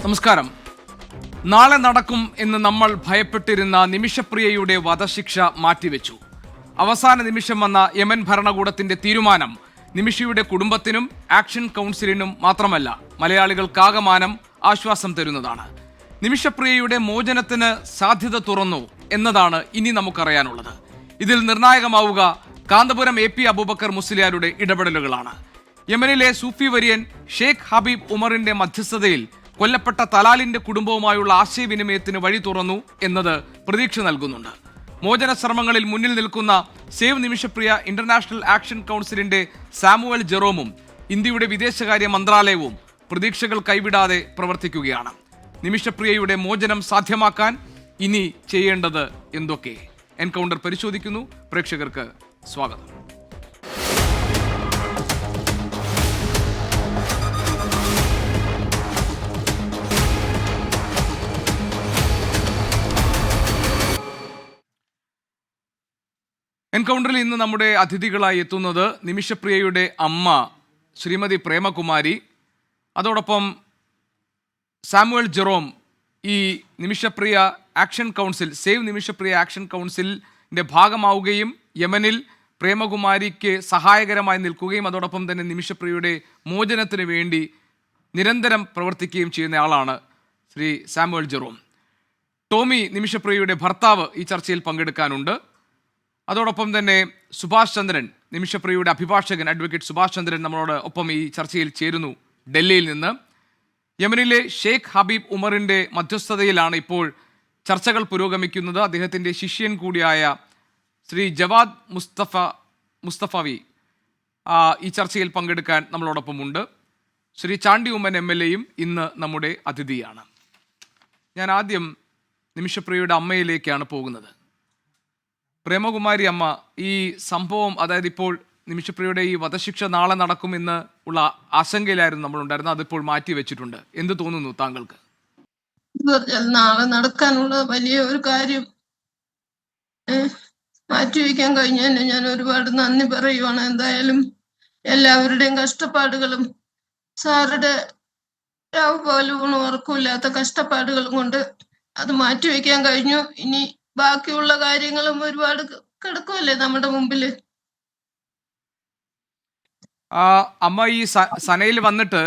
നമസ്കാരം. നാളെ നടക്കും എന്ന് നമ്മൾ ഭയപ്പെട്ടിരുന്ന നിമിഷപ്രിയയുടെ വധശിക്ഷ മാറ്റിവെച്ചു. അവസാന നിമിഷം വന്ന യമൻ ഭരണകൂടത്തിന്റെ തീരുമാനം നിമിഷയുടെ കുടുംബത്തിനും ആക്ഷൻ കൗൺസിലിനും മാത്രമല്ല മലയാളികൾക്കാകമാനം ആശ്വാസം തരുന്നതാണ്. നിമിഷപ്രിയയുടെ മോചനത്തിന് സാധ്യത തുറന്നു എന്നതാണ് ഇനി നമുക്കറിയാനുള്ളത്. ഇതിൽ നിർണായകമാവുക കാന്തപുരം AP അബൂബക്കർ മുസ്ലിയാരുടെ ഇടപെടലുകളാണ്. യമനിലെ സൂഫി വര്യൻ ഷെയ്ഖ് ഹബീബ് ഉമറിന്റെ മധ്യസ്ഥതയിൽ കൊല്ലപ്പെട്ട തലാലിന്റെ കുടുംബവുമായുള്ള ആശയവിനിമയത്തിന് വഴി തുറന്നു എന്നത് പ്രതീക്ഷ നൽകുന്നുണ്ട്. മോചന ശ്രമങ്ങളിൽ മുന്നിൽ നിൽക്കുന്ന സേവ് നിമിഷപ്രിയ ഇന്റർനാഷണൽ ആക്ഷൻ കൗൺസിലിന്റെ സാമുവൽ ജെറോമും ഇന്ത്യയുടെ വിദേശകാര്യ മന്ത്രാലയവും പ്രതീക്ഷകൾ കൈവിടാതെ പ്രവർത്തിക്കുകയാണ്. നിമിഷപ്രിയയുടെ മോചനം സാധ്യമാക്കാൻ ഇനി ചെയ്യേണ്ടത് എന്തൊക്കെ? എൻകൗണ്ടർ പരിശോധിക്കുന്നു. പ്രേക്ഷകർക്ക് സ്വാഗതം. എൻകൗണ്ടറിൽ ഇന്ന് നമ്മുടെ അതിഥികളായി എത്തുന്നത് നിമിഷപ്രിയയുടെ അമ്മ ശ്രീമതി പ്രേമകുമാരി, അതോടൊപ്പം സാമുവൽ ജെറോം, ഈ Nimishapriya action council save Nimishapriya action കൗൺസിലിൻ്റെ ഭാഗമാവുകയും യമനിൽ പ്രേമകുമാരിക്ക് സഹായകരമായി നിൽക്കുകയും അതോടൊപ്പം തന്നെ നിമിഷപ്രിയയുടെ മോചനത്തിന് വേണ്ടി നിരന്തരം പ്രവർത്തിക്കുകയും ചെയ്യുന്ന ആളാണ് ശ്രീ സാമുവൽ ജെറോം. ടോമി, നിമിഷപ്രിയയുടെ ഭർത്താവ്, ഈ ചർച്ചയിൽ പങ്കെടുക്കാനുണ്ട്. അതോടൊപ്പം തന്നെ സുഭാഷ് ചന്ദ്രൻ, നിമിഷപ്രിയയുടെ അഭിഭാഷകൻ അഡ്വക്കേറ്റ് സുഭാഷ് ചന്ദ്രൻ നമ്മളോട് ഒപ്പം ഈ ചർച്ചയിൽ ചേരുന്നു ഡൽഹിയിൽ നിന്ന്. യമനിലെ ഷെയ്ഖ് ഹബീബ് ഉമറിൻ്റെ മധ്യസ്ഥതയിലാണ് ഇപ്പോൾ ചർച്ചകൾ പുരോഗമിക്കുന്നത്. അദ്ദേഹത്തിൻ്റെ ശിഷ്യൻ കൂടിയായ ശ്രീ ജവാദ് മുസ്തഫവി ഈ ചർച്ചയിൽ പങ്കെടുക്കാൻ നമ്മളോടൊപ്പമുണ്ട്. ശ്രീ ചാണ്ടി ഉമ്മൻ MLAയും ഇന്ന് നമ്മുടെ അതിഥിയാണ്. ഞാൻ ആദ്യം നിമിഷപ്രിയയുടെ അമ്മയിലേക്കാണ് പോകുന്നത്. പ്രേമകുമാരി അമ്മ, ഈ സംഭവം, അതായത് ഇപ്പോൾ നിമിഷപ്രിയയുടെ ഈ വധശിക്ഷ നാളെ നടക്കുമെന്ന് ഉള്ള ആശങ്കയിലായിരുന്നു നമ്മളുണ്ടായിരുന്നത്. അതിപ്പോൾ മാറ്റി വെച്ചിട്ടുണ്ട്. എന്ത് തോന്നുന്നു താങ്കൾക്ക്? നാളെ നടക്കാനുള്ള വലിയ ഒരു കാര്യം മാറ്റിവെക്കാൻ കഴിഞ്ഞതിന് ഞാൻ ഒരുപാട് നന്ദി പറയുവാണ്. എന്തായാലും എല്ലാവരുടെയും കഷ്ടപ്പാടുകളും സാറുടെ രാവ് പോലും ഉറക്കമില്ലാത്ത കഷ്ടപ്പാടുകളും കൊണ്ട് അത് മാറ്റിവെക്കാൻ കഴിഞ്ഞു. ഇനി ബാക്കിയുള്ള കാര്യങ്ങളും ഒരുപാട് കിടക്കുമല്ലേ നമ്മുടെ മുമ്പില്. അമ്മ ഈ സനയിൽ വന്നിട്ട്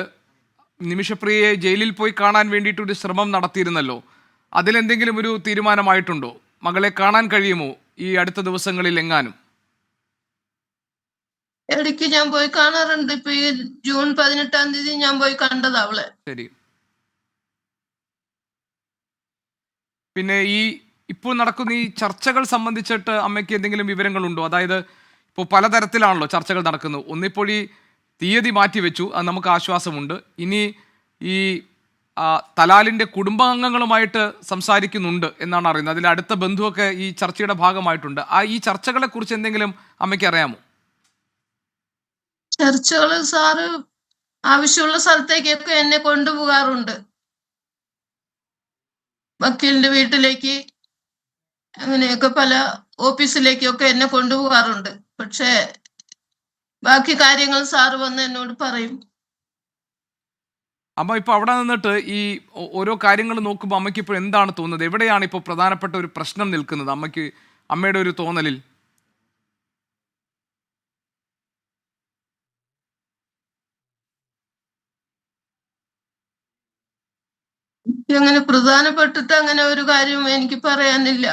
നിമിഷപ്രിയയെ ജയിലിൽ പോയി കാണാൻ വേണ്ടിയിട്ടൊരു ശ്രമം നടത്തിയിരുന്നല്ലോ. അതിലെന്തെങ്കിലും ഒരു തീരുമാനമായിട്ടുണ്ടോ? മകളെ കാണാൻ കഴിയുമോ ഈ അടുത്ത ദിവസങ്ങളിൽ എങ്ങാനും? ഇടയ്ക്ക് ഞാൻ പോയി കാണാറുണ്ട്. ഇപ്പൊ ഈ ജൂൺ 18-ാം തീയതി ഞാൻ പോയി കണ്ടതാ അവളെ. ശരി. പിന്നെ ഈ ഇപ്പോൾ നടക്കുന്ന ഈ ചർച്ചകൾ സംബന്ധിച്ചിട്ട് അമ്മയ്ക്ക് എന്തെങ്കിലും വിവരങ്ങളുണ്ടോ? അതായത് ഇപ്പോൾ പലതരത്തിലാണല്ലോ ചർച്ചകൾ നടക്കുന്നത്. ഒന്നിപ്പോൾ ഈ തീയതി മാറ്റിവെച്ചു, അത് നമുക്ക് ആശ്വാസമുണ്ട്. ഇനി ഈ തലാലിൻ്റെ കുടുംബാംഗങ്ങളുമായിട്ട് സംസാരിക്കുന്നുണ്ട് എന്നാണ് അറിയുന്നത്. അതിൽ അടുത്ത ബന്ധുവൊക്കെ ഈ ചർച്ചയുടെ ഭാഗമായിട്ടുണ്ട്. ഈ ചർച്ചകളെ കുറിച്ച് എന്തെങ്കിലും അമ്മയ്ക്ക് അറിയാമോ? ചർച്ചകൾ സാറ് ആവശ്യമുള്ള സ്ഥലത്തേക്കൊക്കെ എന്നെ കൊണ്ടുപോകാറുണ്ട്. വക്കീലിന്റെ വീട്ടിലേക്ക്, അങ്ങനെയൊക്കെ പല ഓഫീസിലേക്കൊക്കെ എന്നെ കൊണ്ടുപോകാറുണ്ട്. പക്ഷേ ബാക്കി കാര്യങ്ങൾ സാറ് വന്ന് എന്നോട് പറയും. അമ്മ ഇപ്പോൾ അവിടെ നിന്നിട്ട് ഈ ഓരോ കാര്യങ്ങൾ നോക്കുമ്പോൾ അമ്മയ്ക്ക് ഇപ്പോൾ എന്താണ് തോന്നുന്നത്? എവിടെയാണ് ഇപ്പോൾ പ്രധാനപ്പെട്ട ഒരു പ്രശ്നം നിൽക്കുന്നത് അമ്മയ്ക്ക്, അമ്മയുടെ ഒരു തോന്നലിൽ? അങ്ങനെ പ്രധാനപ്പെട്ടിട്ട് അങ്ങനെ ഒരു കാര്യം എനിക്ക് പറയാനില്ല.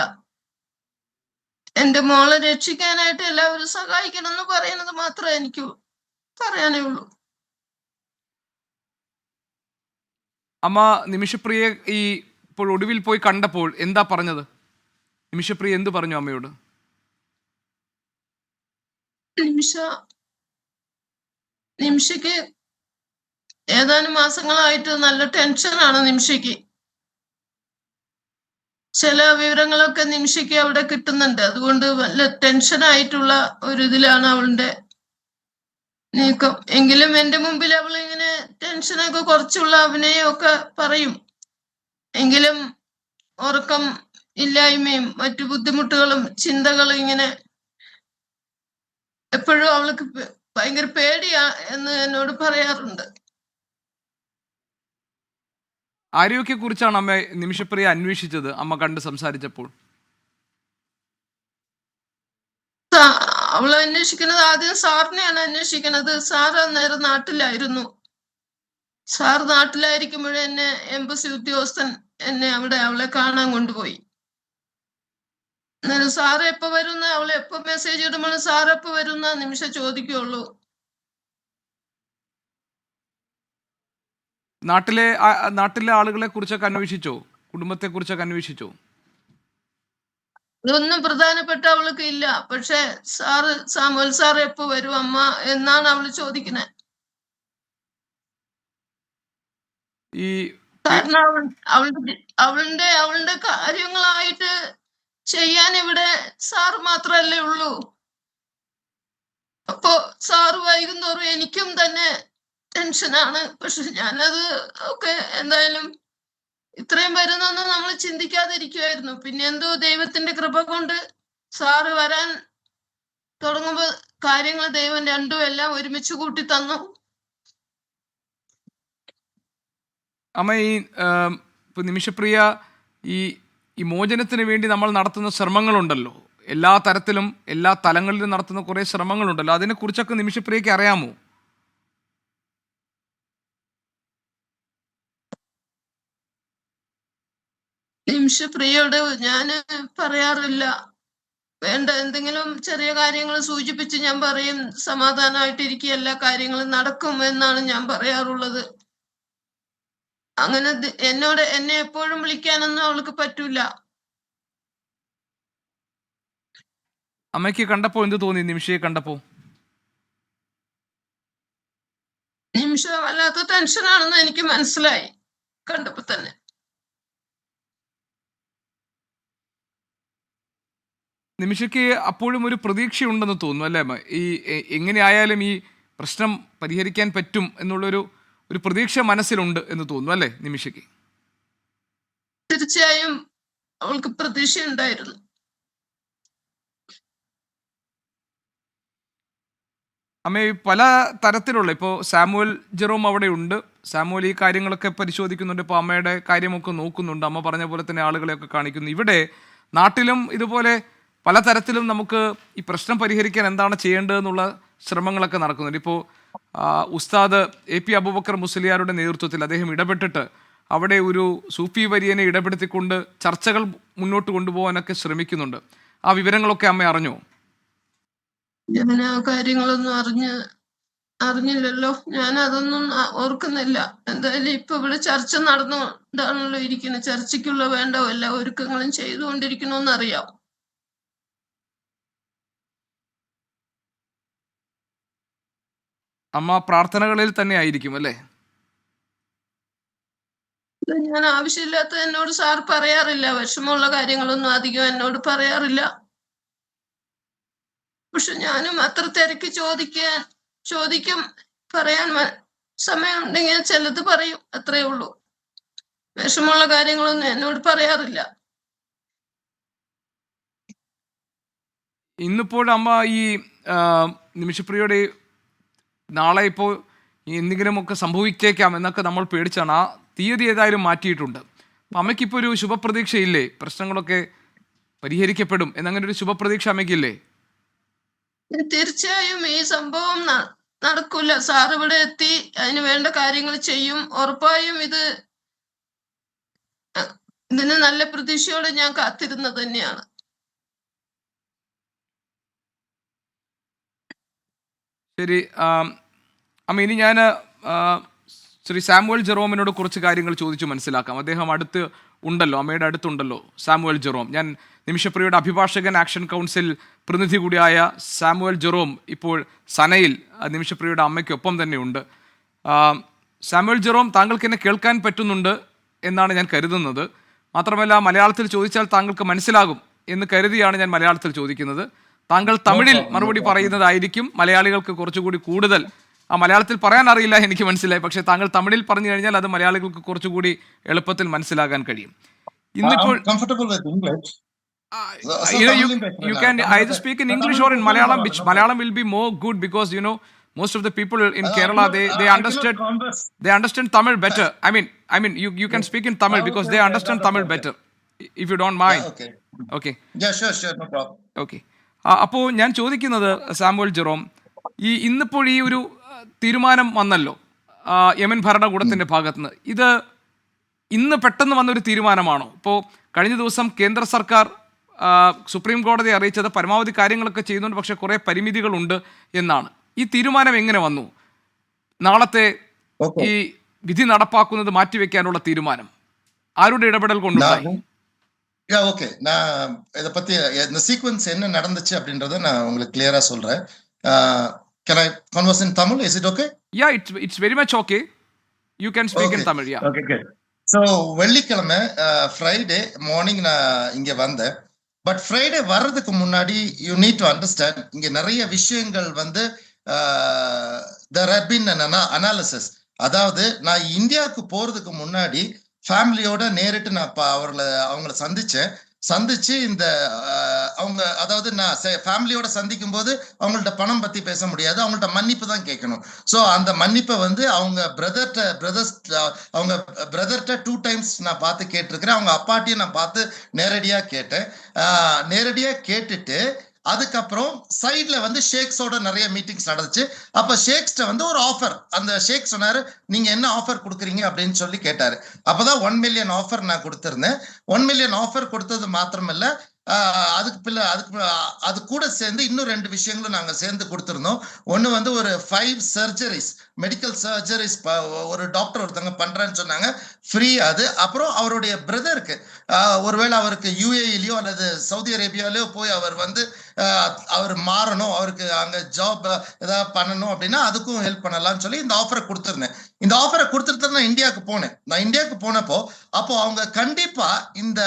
എന്റെ മോളെ രക്ഷിക്കാനായിട്ട് എല്ലാവരും സഹായിക്കണം എന്ന് പറയുന്നത് മാത്രമേ എനിക്ക് പറയാനേ ഉള്ളൂ. അമ്മ നിമിഷപ്രിയ ഈ ഇപ്പോൾ ഒടുവിൽ പോയി കണ്ടപ്പോൾ എന്താ പറഞ്ഞത്? നിമിഷപ്രിയ എന്ത് പറഞ്ഞു അമ്മയോട്? നിമിഷയ്ക്ക് ഏതാനും മാസങ്ങളായിട്ട് നല്ല ടെൻഷനാണ് നിമിഷയ്ക്ക്. ചില വിവരങ്ങളൊക്കെ നിമിഷയ്ക്ക് അവിടെ കിട്ടുന്നുണ്ട്. അതുകൊണ്ട് നല്ല ടെൻഷനായിട്ടുള്ള ഒരു ഇതിലാണ് അവളുടെ നീക്കം. എങ്കിലും എന്റെ മുമ്പിൽ അവൾ ഇങ്ങനെ ടെൻഷനൊക്കെ കുറച്ചുള്ള അഭിനയമൊക്കെ പറയും. എങ്കിലും ഉറക്കം ഇല്ലായ്മയും മറ്റു ബുദ്ധിമുട്ടുകളും ചിന്തകളും ഇങ്ങനെ എപ്പോഴും അവൾക്ക് ഭയങ്കര പേടിയാ എന്ന് എന്നോട് പറയാറുണ്ട്. ആരെയൊക്കെക്കുറിച്ചാണ് അമ്മ നിമിഷപ്രിയ അന്വേഷിച്ചത് അമ്മ കണ്ട് സംസാരിച്ചപ്പോൾ? അവൾ അന്വേഷിക്കുന്നത് ആദ്യം സാറിനെയാണ് അന്വേഷിക്കുന്നത്. സാർ അന്നേരം നാട്ടിലായിരുന്നു. സാർ നാട്ടിലായിരിക്കുമ്പോഴേ എന്നെ എംബസി ഉദ്യോഗസ്ഥൻ എന്നെ അവിടെ അവളെ കാണാൻ കൊണ്ടുപോയി. അന്നേരം സാറ് എപ്പോ വരുന്ന, അവളെ എപ്പോ മെസ്സേജ് ഇടുമ്പോഴും സാർ എപ്പോ വരുന്ന നിമിഷം ചോദിക്കുള്ളൂ. നാട്ടിലെ ആളുകളെ കുറിച്ചൊക്കെ അന്വേഷിച്ചോ? കുടുംബത്തെ കുറിച്ചൊക്കെ അന്വേഷിച്ചോ? ഇതൊന്നും പ്രധാനപ്പെട്ട അവൾക്ക് ഇല്ല. പക്ഷെ സാമുവൽ സാർ എപ്പോ വരും അമ്മ എന്നാണ് അവള് ചോദിക്കുന്നത്. ഈ കാരണം അവളുടെ കാര്യങ്ങളായിട്ട് ചെയ്യാൻ ഇവിടെ സാർ മാത്രല്ലേ ഉള്ളൂ. അപ്പോ സാറ് വൈകുന്നോറും എനിക്കും തന്നെ ടെൻഷനാണ്. പക്ഷെ ഞാനത് ഒക്കെ എന്തായാലും ഇത്രയും വരുന്നൊന്നും നമ്മൾ ചിന്തിക്കാതിരിക്കുമായിരുന്നു. പിന്നെ എന്തോ ദൈവത്തിന്റെ കൃപ കൊണ്ട് സാറ് വരാൻ തുടങ്ങുമ്പോ കാര്യങ്ങൾ ദൈവം രണ്ടും എല്ലാം ഒരുമിച്ച് കൂട്ടി തന്നു. അമ്മ ഇപ്പൊ നിമിഷപ്രിയ ഈ ഈ മോചനത്തിന് വേണ്ടി നമ്മൾ നടത്തുന്ന ശ്രമങ്ങളുണ്ടല്ലോ, എല്ലാ തരത്തിലും എല്ലാ തലങ്ങളിലും നടത്തുന്ന കുറേ ശ്രമങ്ങളുണ്ടല്ലോ, അതിനെക്കുറിച്ചൊക്കെ നിമിഷപ്രിയക്ക് അറിയാമോ? നിമിഷപ്രിയോട് ഞാൻ പറയാറില്ല. വേണ്ട എന്തെങ്കിലും ചെറിയ കാര്യങ്ങൾ സൂചിപ്പിച്ച് ഞാൻ പറയും, സമാധാനമായിട്ടിരിക്കുക, എല്ലാ കാര്യങ്ങളും നടക്കും എന്നാണ് ഞാൻ പറയാറുള്ളത്. അങ്ങനെ എന്നെ എപ്പോഴും വിളിക്കാനൊന്നും അവൾക്ക് പറ്റൂല. അമ്മയ്ക്ക് കണ്ടപ്പോൾ എന്ത് തോന്നി? നിമിഷയെ കണ്ടപ്പോ നിമിഷം വല്ലാത്ത ടെൻഷനാണെന്ന് എനിക്ക് മനസ്സിലായി കണ്ടപ്പോ തന്നെ. നിമിഷയ്ക്ക് അപ്പോഴും ഒരു പ്രതീക്ഷയുണ്ടെന്ന് തോന്നുന്നു അല്ലേ അമ്മ? എങ്ങനെയായാലും ഈ പ്രശ്നം പരിഹരിക്കാൻ പറ്റും എന്നുള്ളൊരു പ്രതീക്ഷ മനസ്സിലുണ്ട് എന്ന് തോന്നുന്നു അല്ലേ നിമിഷയ്ക്ക്? തീർച്ചയായും അവൾക്ക് പ്രതീക്ഷയുണ്ടായിരുന്നു. അമ്മ പല തരത്തിലുള്ള ഇപ്പോൾ സാമുവൽ ജെറോം അവിടെ ഉണ്ട്. സാമുവൽ ഈ കാര്യങ്ങളൊക്കെ പരിശോധിക്കുന്നുണ്ട്. ഇപ്പോൾ അമ്മയുടെ കാര്യമൊക്കെ നോക്കുന്നുണ്ട്. അമ്മ പറഞ്ഞ പോലെ തന്നെ ആളുകളെയൊക്കെ കാണിക്കുന്നു. ഇവിടെ നാട്ടിലും ഇതുപോലെ പലതരത്തിലും നമുക്ക് ഈ പ്രശ്നം പരിഹരിക്കാൻ എന്താണ് ചെയ്യേണ്ടതെന്നുള്ള ശ്രമങ്ങളൊക്കെ നടക്കുന്നുണ്ട്. ഇപ്പോൾ ഉസ്താദ് AP അബൂബക്കർ മുസ്ലിയാരുടെ നേതൃത്വത്തിൽ അദ്ദേഹം ഇടപെട്ടിട്ട് അവിടെ ഒരു സൂഫി വര്യനെ ഇടപെടുത്തിക്കൊണ്ട് ചർച്ചകൾ മുന്നോട്ട് കൊണ്ടുപോകാനൊക്കെ ശ്രമിക്കുന്നുണ്ട്. ആ വിവരങ്ങളൊക്കെ അമ്മ അറിഞ്ഞോ? ഞാൻ ആ കാര്യങ്ങളൊന്നും അറിഞ്ഞില്ലല്ലോ. ഞാൻ അതൊന്നും ഓർക്കുന്നില്ല. എന്തായാലും ഇപ്പൊ ഇവിടെ ചർച്ച നടന്നുകൊണ്ടാണല്ലോ ഇരിക്കുന്നത്. ചർച്ചയ്ക്കുള്ള വേണ്ട എല്ലാ ഒരുക്കങ്ങളും ചെയ്തുകൊണ്ടിരിക്കണമെന്നറിയാം. അമ്മ പ്രാർത്ഥനകളിൽ തന്നെ ആയിരിക്കും അല്ലേ? ഞാൻ ആവശ്യമില്ലാത്ത എന്നോട് സാർ പറയാറില്ല. വിഷമമുള്ള കാര്യങ്ങളൊന്നും അധികം എന്നോട് പറയാറില്ല. പക്ഷെ ഞാനും അത്ര തിരക്ക് ചോദിക്കും, പറയാൻ സമയമുണ്ടെങ്കിൽ ചിലത് പറയും, അത്രേ ഉള്ളൂ. വിഷമമുള്ള കാര്യങ്ങളൊന്നും എന്നോട് പറയാറില്ല. ഇന്നിപ്പോൾ അമ്മ ഈ നിമിഷപ്രിയയുടെ നാളെ ഇപ്പോൾ എന്തെങ്കിലുമൊക്കെ സംഭവിച്ചേക്കാം എന്നൊക്കെ നമ്മൾ പേടിച്ചാണ്. ആ തീയതി ഏതായാലും മാറ്റിയിട്ടുണ്ട്. അപ്പം അമ്മയ്ക്കിപ്പോൾ ഒരു ശുഭപ്രതീക്ഷയില്ലേ? പ്രശ്നങ്ങളൊക്കെ പരിഹരിക്കപ്പെടും എന്നങ്ങനെ ഒരു ശുഭപ്രതീക്ഷ അമ്മയ്ക്കില്ലേ? തീർച്ചയായും ഈ സംഭവം നടക്കൂല. സാർ ഇവിടെ എത്തി അതിന് വേണ്ട കാര്യങ്ങൾ ചെയ്യും. ഉറപ്പായും ഇതിന് നല്ല പ്രതീക്ഷയോടെ ഞാൻ കാത്തിരുന്നത് തന്നെയാണ്. ശരി അമ്മ, ഇനി ഞാൻ ശ്രീ സാമുവൽ ജെറോമിനോട് കുറച്ച് കാര്യങ്ങൾ ചോദിച്ചു മനസ്സിലാക്കാം. അദ്ദേഹം അടുത്ത് ഉണ്ടല്ലോ, അമ്മയുടെ അടുത്തുണ്ടല്ലോ സാമുവൽ ജെറോം. ഞാൻ നിമിഷപ്രിയയുടെ അഭിഭാഷകൻ, ആക്ഷൻ കൗൺസിൽ പ്രതിനിധി കൂടിയായ സാമുവൽ ജെറോം ഇപ്പോൾ സനയിൽ നിമിഷപ്രിയയുടെ അമ്മയ്ക്കൊപ്പം തന്നെ ഉണ്ട്. സാമുവൽ ജെറോം, താങ്കൾക്ക് എന്നെ കേൾക്കാൻ പറ്റുന്നുണ്ട് എന്നാണ് ഞാൻ കരുതുന്നത്. മാത്രമല്ല മലയാളത്തിൽ ചോദിച്ചാൽ താങ്കൾക്ക് മനസ്സിലാകും എന്ന് കരുതിയാണ് ഞാൻ മലയാളത്തിൽ ചോദിക്കുന്നത്. താങ്കൾ തമിഴിൽ മറുപടി പറയുന്നതായിരിക്കും മലയാളികൾക്ക് കുറച്ചുകൂടി കൂടുതൽ. മലയാളത്തിൽ പറയാൻ അറിയില്ല എനിക്ക് മനസ്സിലായി. പക്ഷേ താങ്കൾ തമിഴിൽ പറഞ്ഞു കഴിഞ്ഞാൽ അത് മലയാളികൾക്ക് കുറച്ചുകൂടി എളുപ്പത്തിൽ മനസ്സിലാകാൻ കഴിയും. ഇന്നിപ്പോൾ you can either speak in English or in Malayalam, which Malayalam will be more good because most of the people in Kerala they understand Tamil better. I mean you can speak in Tamil because they understand Tamil better, if you don't mind. Okay. No problem. Okay. അപ്പോൾ ഞാൻ ചോദിക്കുന്നത് Samuel Jerome, ഇന്നിപ്പോൾ ഈ ഒരു തീരുമാനം വന്നല്ലോ Yemen ഭരണകൂടത്തിൻ്റെ ഭാഗത്തുനിന്ന്, ഇത് ഇന്ന് പെട്ടെന്ന് വന്നൊരു തീരുമാനമാണോ? ഇപ്പോൾ കഴിഞ്ഞ ദിവസം കേന്ദ്ര സർക്കാർ സുപ്രീം കോടതി അറിയിച്ചത് പരമാവധി കാര്യങ്ങളൊക്കെ ചെയ്യുന്നുണ്ട്, പക്ഷേ കുറേ പരിമിതികളുണ്ട് എന്നാണ്. ഈ തീരുമാനം എങ്ങനെ വന്നു? നാളത്തെ ഈ വിധി നടപ്പാക്കുന്നത് മാറ്റിവെക്കാനുള്ള തീരുമാനം ആരുടെ ഇടപെടൽ കൊണ്ടുണ്ടായി? ஓகே, நான் இதை பத்தி இந்த சீக்வன்ஸ் என்ன நடந்துச்சு அப்படின்றத நான் உங்களுக்கு கிளியரா சொல்றேன். Can I converse in Tamil? Is it okay? Yeah, it's very much okay. You can speak in Tamil. Yeah. Okay, good. So வெள்ளிக்கிழமை ஃப்ரைடே மார்னிங் நான் இங்க வந்தேன். பட் ஃப்ரைடே வர்றதுக்கு முன்னாடி யூ நீட் டு அண்டர்ஸ்டாண்ட், இங்க நிறைய விஷயங்கள் வந்து there have been an analysis. அதாவது நான் இந்தியாவுக்கு போறதுக்கு முன்னாடி ஃபேமிலியோட நேரிட்டு நான் அவங்கள சந்திச்சு இந்த அவங்க, அதாவது நான் ஃபேமிலியோட சந்திக்கும் போது அவங்கள்ட்ட பணம் பத்தி பேச முடியாது, அவங்கள்ட்ட மன்னிப்பு தான் கேட்கணும். ஸோ அந்த மன்னிப்பை வந்து அவங்க பிரதர்கிட்ட 2 times நான் பார்த்து கேட்டிருக்கிறேன். அவங்க அப்பாட்டையும் நான் பார்த்து நேரடியா கேட்டுட்டு அதுக்கப்புறம் சைட்ல வந்து ஷேக்ஸோட நிறைய மீட்டிங்ஸ் நடந்துச்சு. அப்ப ஷேக்ஸ்ட வந்து ஒரு ஆஃபர், அந்த ஷேக் சொன்னாரு, நீங்க என்ன ஆஃபர் கொடுக்குறீங்க அப்படின்னு சொல்லி கேட்டாரு. அப்பதான் 1 million ஆஃபர் நான் கொடுத்திருந்தேன். 1 million ஆஃபர் கொடுத்தது மாத்திரமல்ல, அது கூட சேர்ந்து இன்னும் 2 விஷயங்களும் நாங்க சேர்ந்து கொடுத்திருந்தோம். ஒண்ணு வந்து ஒரு 5 சர்ஜரிஸ், மெடிக்கல் சர்ஜரிஸ் ஒரு டாக்டர் ஒருத்தவங்க பண்றேன்னு சொன்னாங்க, ஃப்ரீ அது. அப்புறம் அவருடைய பிரதருக்கு ஒருவேளை அவருக்கு யுஏஇலயோ அல்லது சவுதி அரேபியாலயோ போய் அவர் மாறணும், அவருக்கு அங்க ஜாப் ஏதாவது பண்ணணும் அப்படின்னா அதுக்கும் ஹெல்ப் பண்ணலாம்னு சொல்லி இந்த ஆஃபரை கொடுத்திருந்தேன். இந்த ஆஃபரை கொடுத்துட்டு நான் இந்தியாவுக்கு போனேன். நான் இந்தியாவுக்கு போனப்போ அவங்க கண்டிப்பா இந்த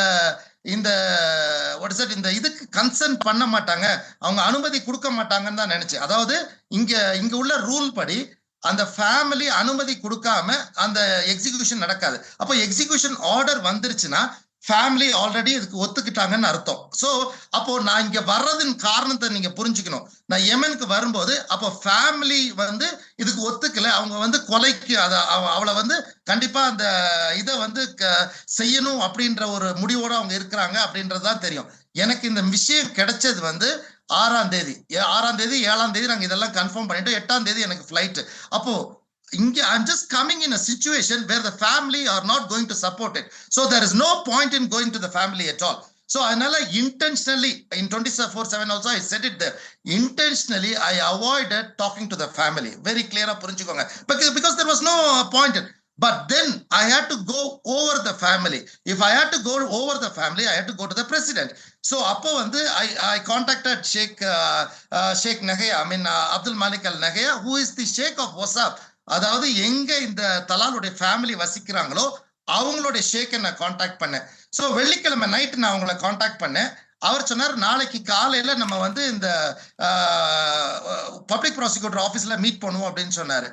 இதுக்கு கன்சர்ன் பண்ண மாட்டாங்க, அவங்க அனுமதி கொடுக்க மாட்டாங்கன்னு தான் நினைச்சேன். அதாவது இங்க உள்ள ரூல் படி அந்த ஃபேமிலி அனுமதி கொடுக்காம அந்த எக்ஸிகியூஷன் நடக்காது. அப்போ எக்ஸிகியூஷன் ஆர்டர் வந்துருச்சுன்னா ஃபேமிலி ஆல்ரெடி இதுக்கு ஒத்துக்கிட்டாங்கன்னு அர்த்தம். சோ அப்போ நான் இங்க வர்றதின் காரணத்தை நீங்க புரிஞ்சுக்கணும். நான் யெமனுக்கு வரும்போது அப்போ ஃபேமிலி வந்து இதுக்கு ஒத்துக்கல, அவங்க கொலைக்கு அவளை கண்டிப்பா அந்த இதை செய்யணும் அப்படின்ற ஒரு முடிவோட அவங்க இருக்கிறாங்க அப்படின்றதுதான் தெரியும். எனக்கு இந்த விஷயம் கிடைச்சது 6ஆம் தேதி 7ஆம் தேதி நாங்க இதெல்லாம் கன்ஃபார்ம் பண்ணிட்டு 8ஆம் தேதி எனக்கு ஃபிளைட். அப்போ I'm just coming in a situation where the family are not going to support it. So there is no point in going to the family at all. So anala intentionally in 24/7 also I said it there. Intentionally I avoided talking to the family. Very clear ah purinjikonga. Because there was no point. But then I had to go over the family. If I had to go over the family, I had to go to the president. So appo I contacted Sheikh Nahya, Abdul Malik Al Nahya, who is the Sheikh of WhatsApp. அதாவது எங்க இந்த தலாலுடைய family வசிக்கிறாங்களோ அவங்களுடைய ஷேக்கை நான் contact பண்ணேன். So வெள்ளிக்கிழமை night நான் அவங்கள contact பண்ணேன். அவர் சொன்னார், நாளைக்கு காலையில நம்ம இந்த பப்ளிக் ப்ராசிக்யூட்டர் ஆஃபீஸ்ல மீட் பண்ணுவோம் அப்படின்னு சொன்னாரு.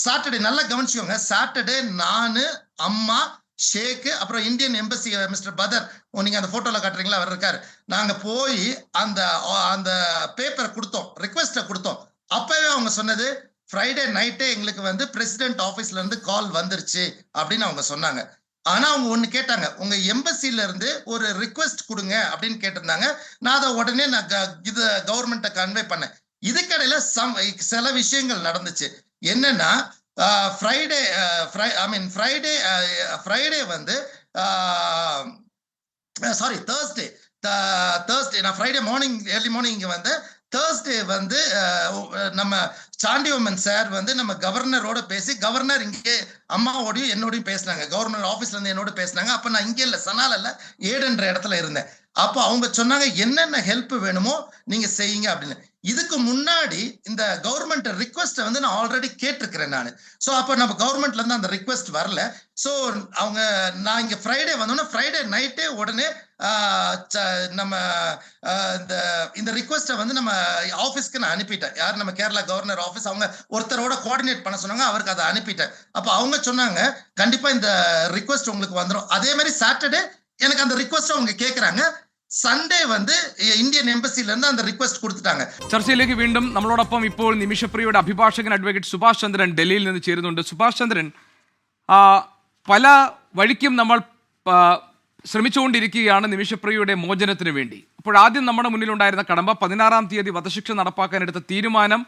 சாட்டர்டே நல்லா கவனிச்சுக்கோங்க, சாட்டர்டே நானு, அம்மா, ஷேக்கு, அப்புறம் இந்தியன் எம்பசி மிஸ்டர் பதர், நீங்க அந்த போட்டோல காட்டுறீங்களா, அவர் இருக்காரு. நாங்க போய் அந்த பேப்பரை கொடுத்தோம், ரிக்வெஸ்ட கொடுத்தோம். அப்பவே அவங்க சொன்னது, ஃப்ரைடே நைட்டே எங்களுக்கு பிரசிடென்ட் ஆபீஸ்ல இருந்து கால் வந்துருச்சு அப்படின்னு அவங்க சொன்னாங்க. ஆனா அவங்க ஒண்ணு கேட்டாங்க, உங்க எம்பசில இருந்து ஒரு ரிக்வெஸ்ட் கொடுங்க அப்படின்னு கேட்டிருந்தாங்க. நான் அதை உடனே இது கவர்மெண்ட்டை கன்வே பண்ணேன். இதுக்கடையில சில விஷயங்கள் நடந்துச்சு. என்னன்னா ஃப்ரைடே தேர்ஸ்டே நான் ஃப்ரைடே மார்னிங் ஏர்லி மார்னிங் இங்க வந்தேன். தேர்ஸ்டே நம்ம சாண்டியோமன் சார் நம்ம கவர்னரோட பேசி, கவர்னர் இங்கே அம்மாவோடையும் என்னோடையும் பேசினாங்க, கவர்னர் ஆபீஸ்ல இருந்து என்னோட பேசினாங்க. அப்ப நான் இங்கே இல்ல, சனால இல்ல, ஏடுன்ற இடத்துல இருந்தேன். அப்ப அவங்க சொன்னாங்க, என்னென்ன ஹெல்ப் வேணுமோ நீங்க செய்யுங்க அப்படின்னு. இதுக்கு முன்னாடி இந்த கவர்மெண்ட் ரிக்வெஸ்ட் நான் ஆல்ரெடி கேட்டிருக்கிறேன் நான். ஸோ அப்ப நம்ம கவர்மெண்ட்ல இருந்து அந்த ரிக்வெஸ்ட் வரல. ஸோ நான் இங்க ஃப்ரைடே வந்தோன்னா ஃப்ரைடே நைட்டே உடனே நம்ம இந்த ரிக்வெஸ்ட்டை நம்ம ஆஃபீஸ்க்கு நான் அனுப்பிட்டேன். யார், நம்ம கேரளா கவர்னர் ஆஃபீஸ், அவங்க ஒருத்தரோட கோஆர்டினேட் பண்ண சொன்னாங்க, அவருக்கு அதை அனுப்பிட்டேன். அப்ப அவங்க சொன்னாங்க, கண்டிப்பா இந்த ரிக்வெஸ்ட் உங்களுக்கு வந்துடும். அதே மாதிரி சாட்டர்டே எனக்கு அந்த ரிக்வெஸ்ட் அவங்க கேட்கறாங்க. சண்டே வந்து இந்தியன் எம்பசில இருந்து அந்த ரிக்வெஸ்ட் கொடுத்துட்டாங்க. ചർച്ചയിലേക്ക് വീണ്ടും നമ്മളോടൊപ്പം ഇപ്പോൾ നിമിഷപ്രിയയുടെ അഭിഭാഷകൻ അഡ്വക്കേറ്റ് സുഭാഷ് ചന്ദ്രൻ ഡൽഹിയിൽ നിന്ന് ചേരുന്നുണ്ട്. സുഭാഷ് ചന്ദ്രൻ, പല വഴിക്കും നമ്മൾ ശ്രമിച്ചുകൊണ്ടിരിക്കുകയാണ് നിമിഷപ്രിയയുടെ മോചനത്തിന് വേണ്ടി. അപ്പോൾ ആദ്യം നമ്മുടെ മുന്നിലുണ്ടായിരുന്ന കടമ്പ 16-ാം തീയതി വധശിക്ഷ നടപ്പാക്കാനെടുത്ത തീരുമാനം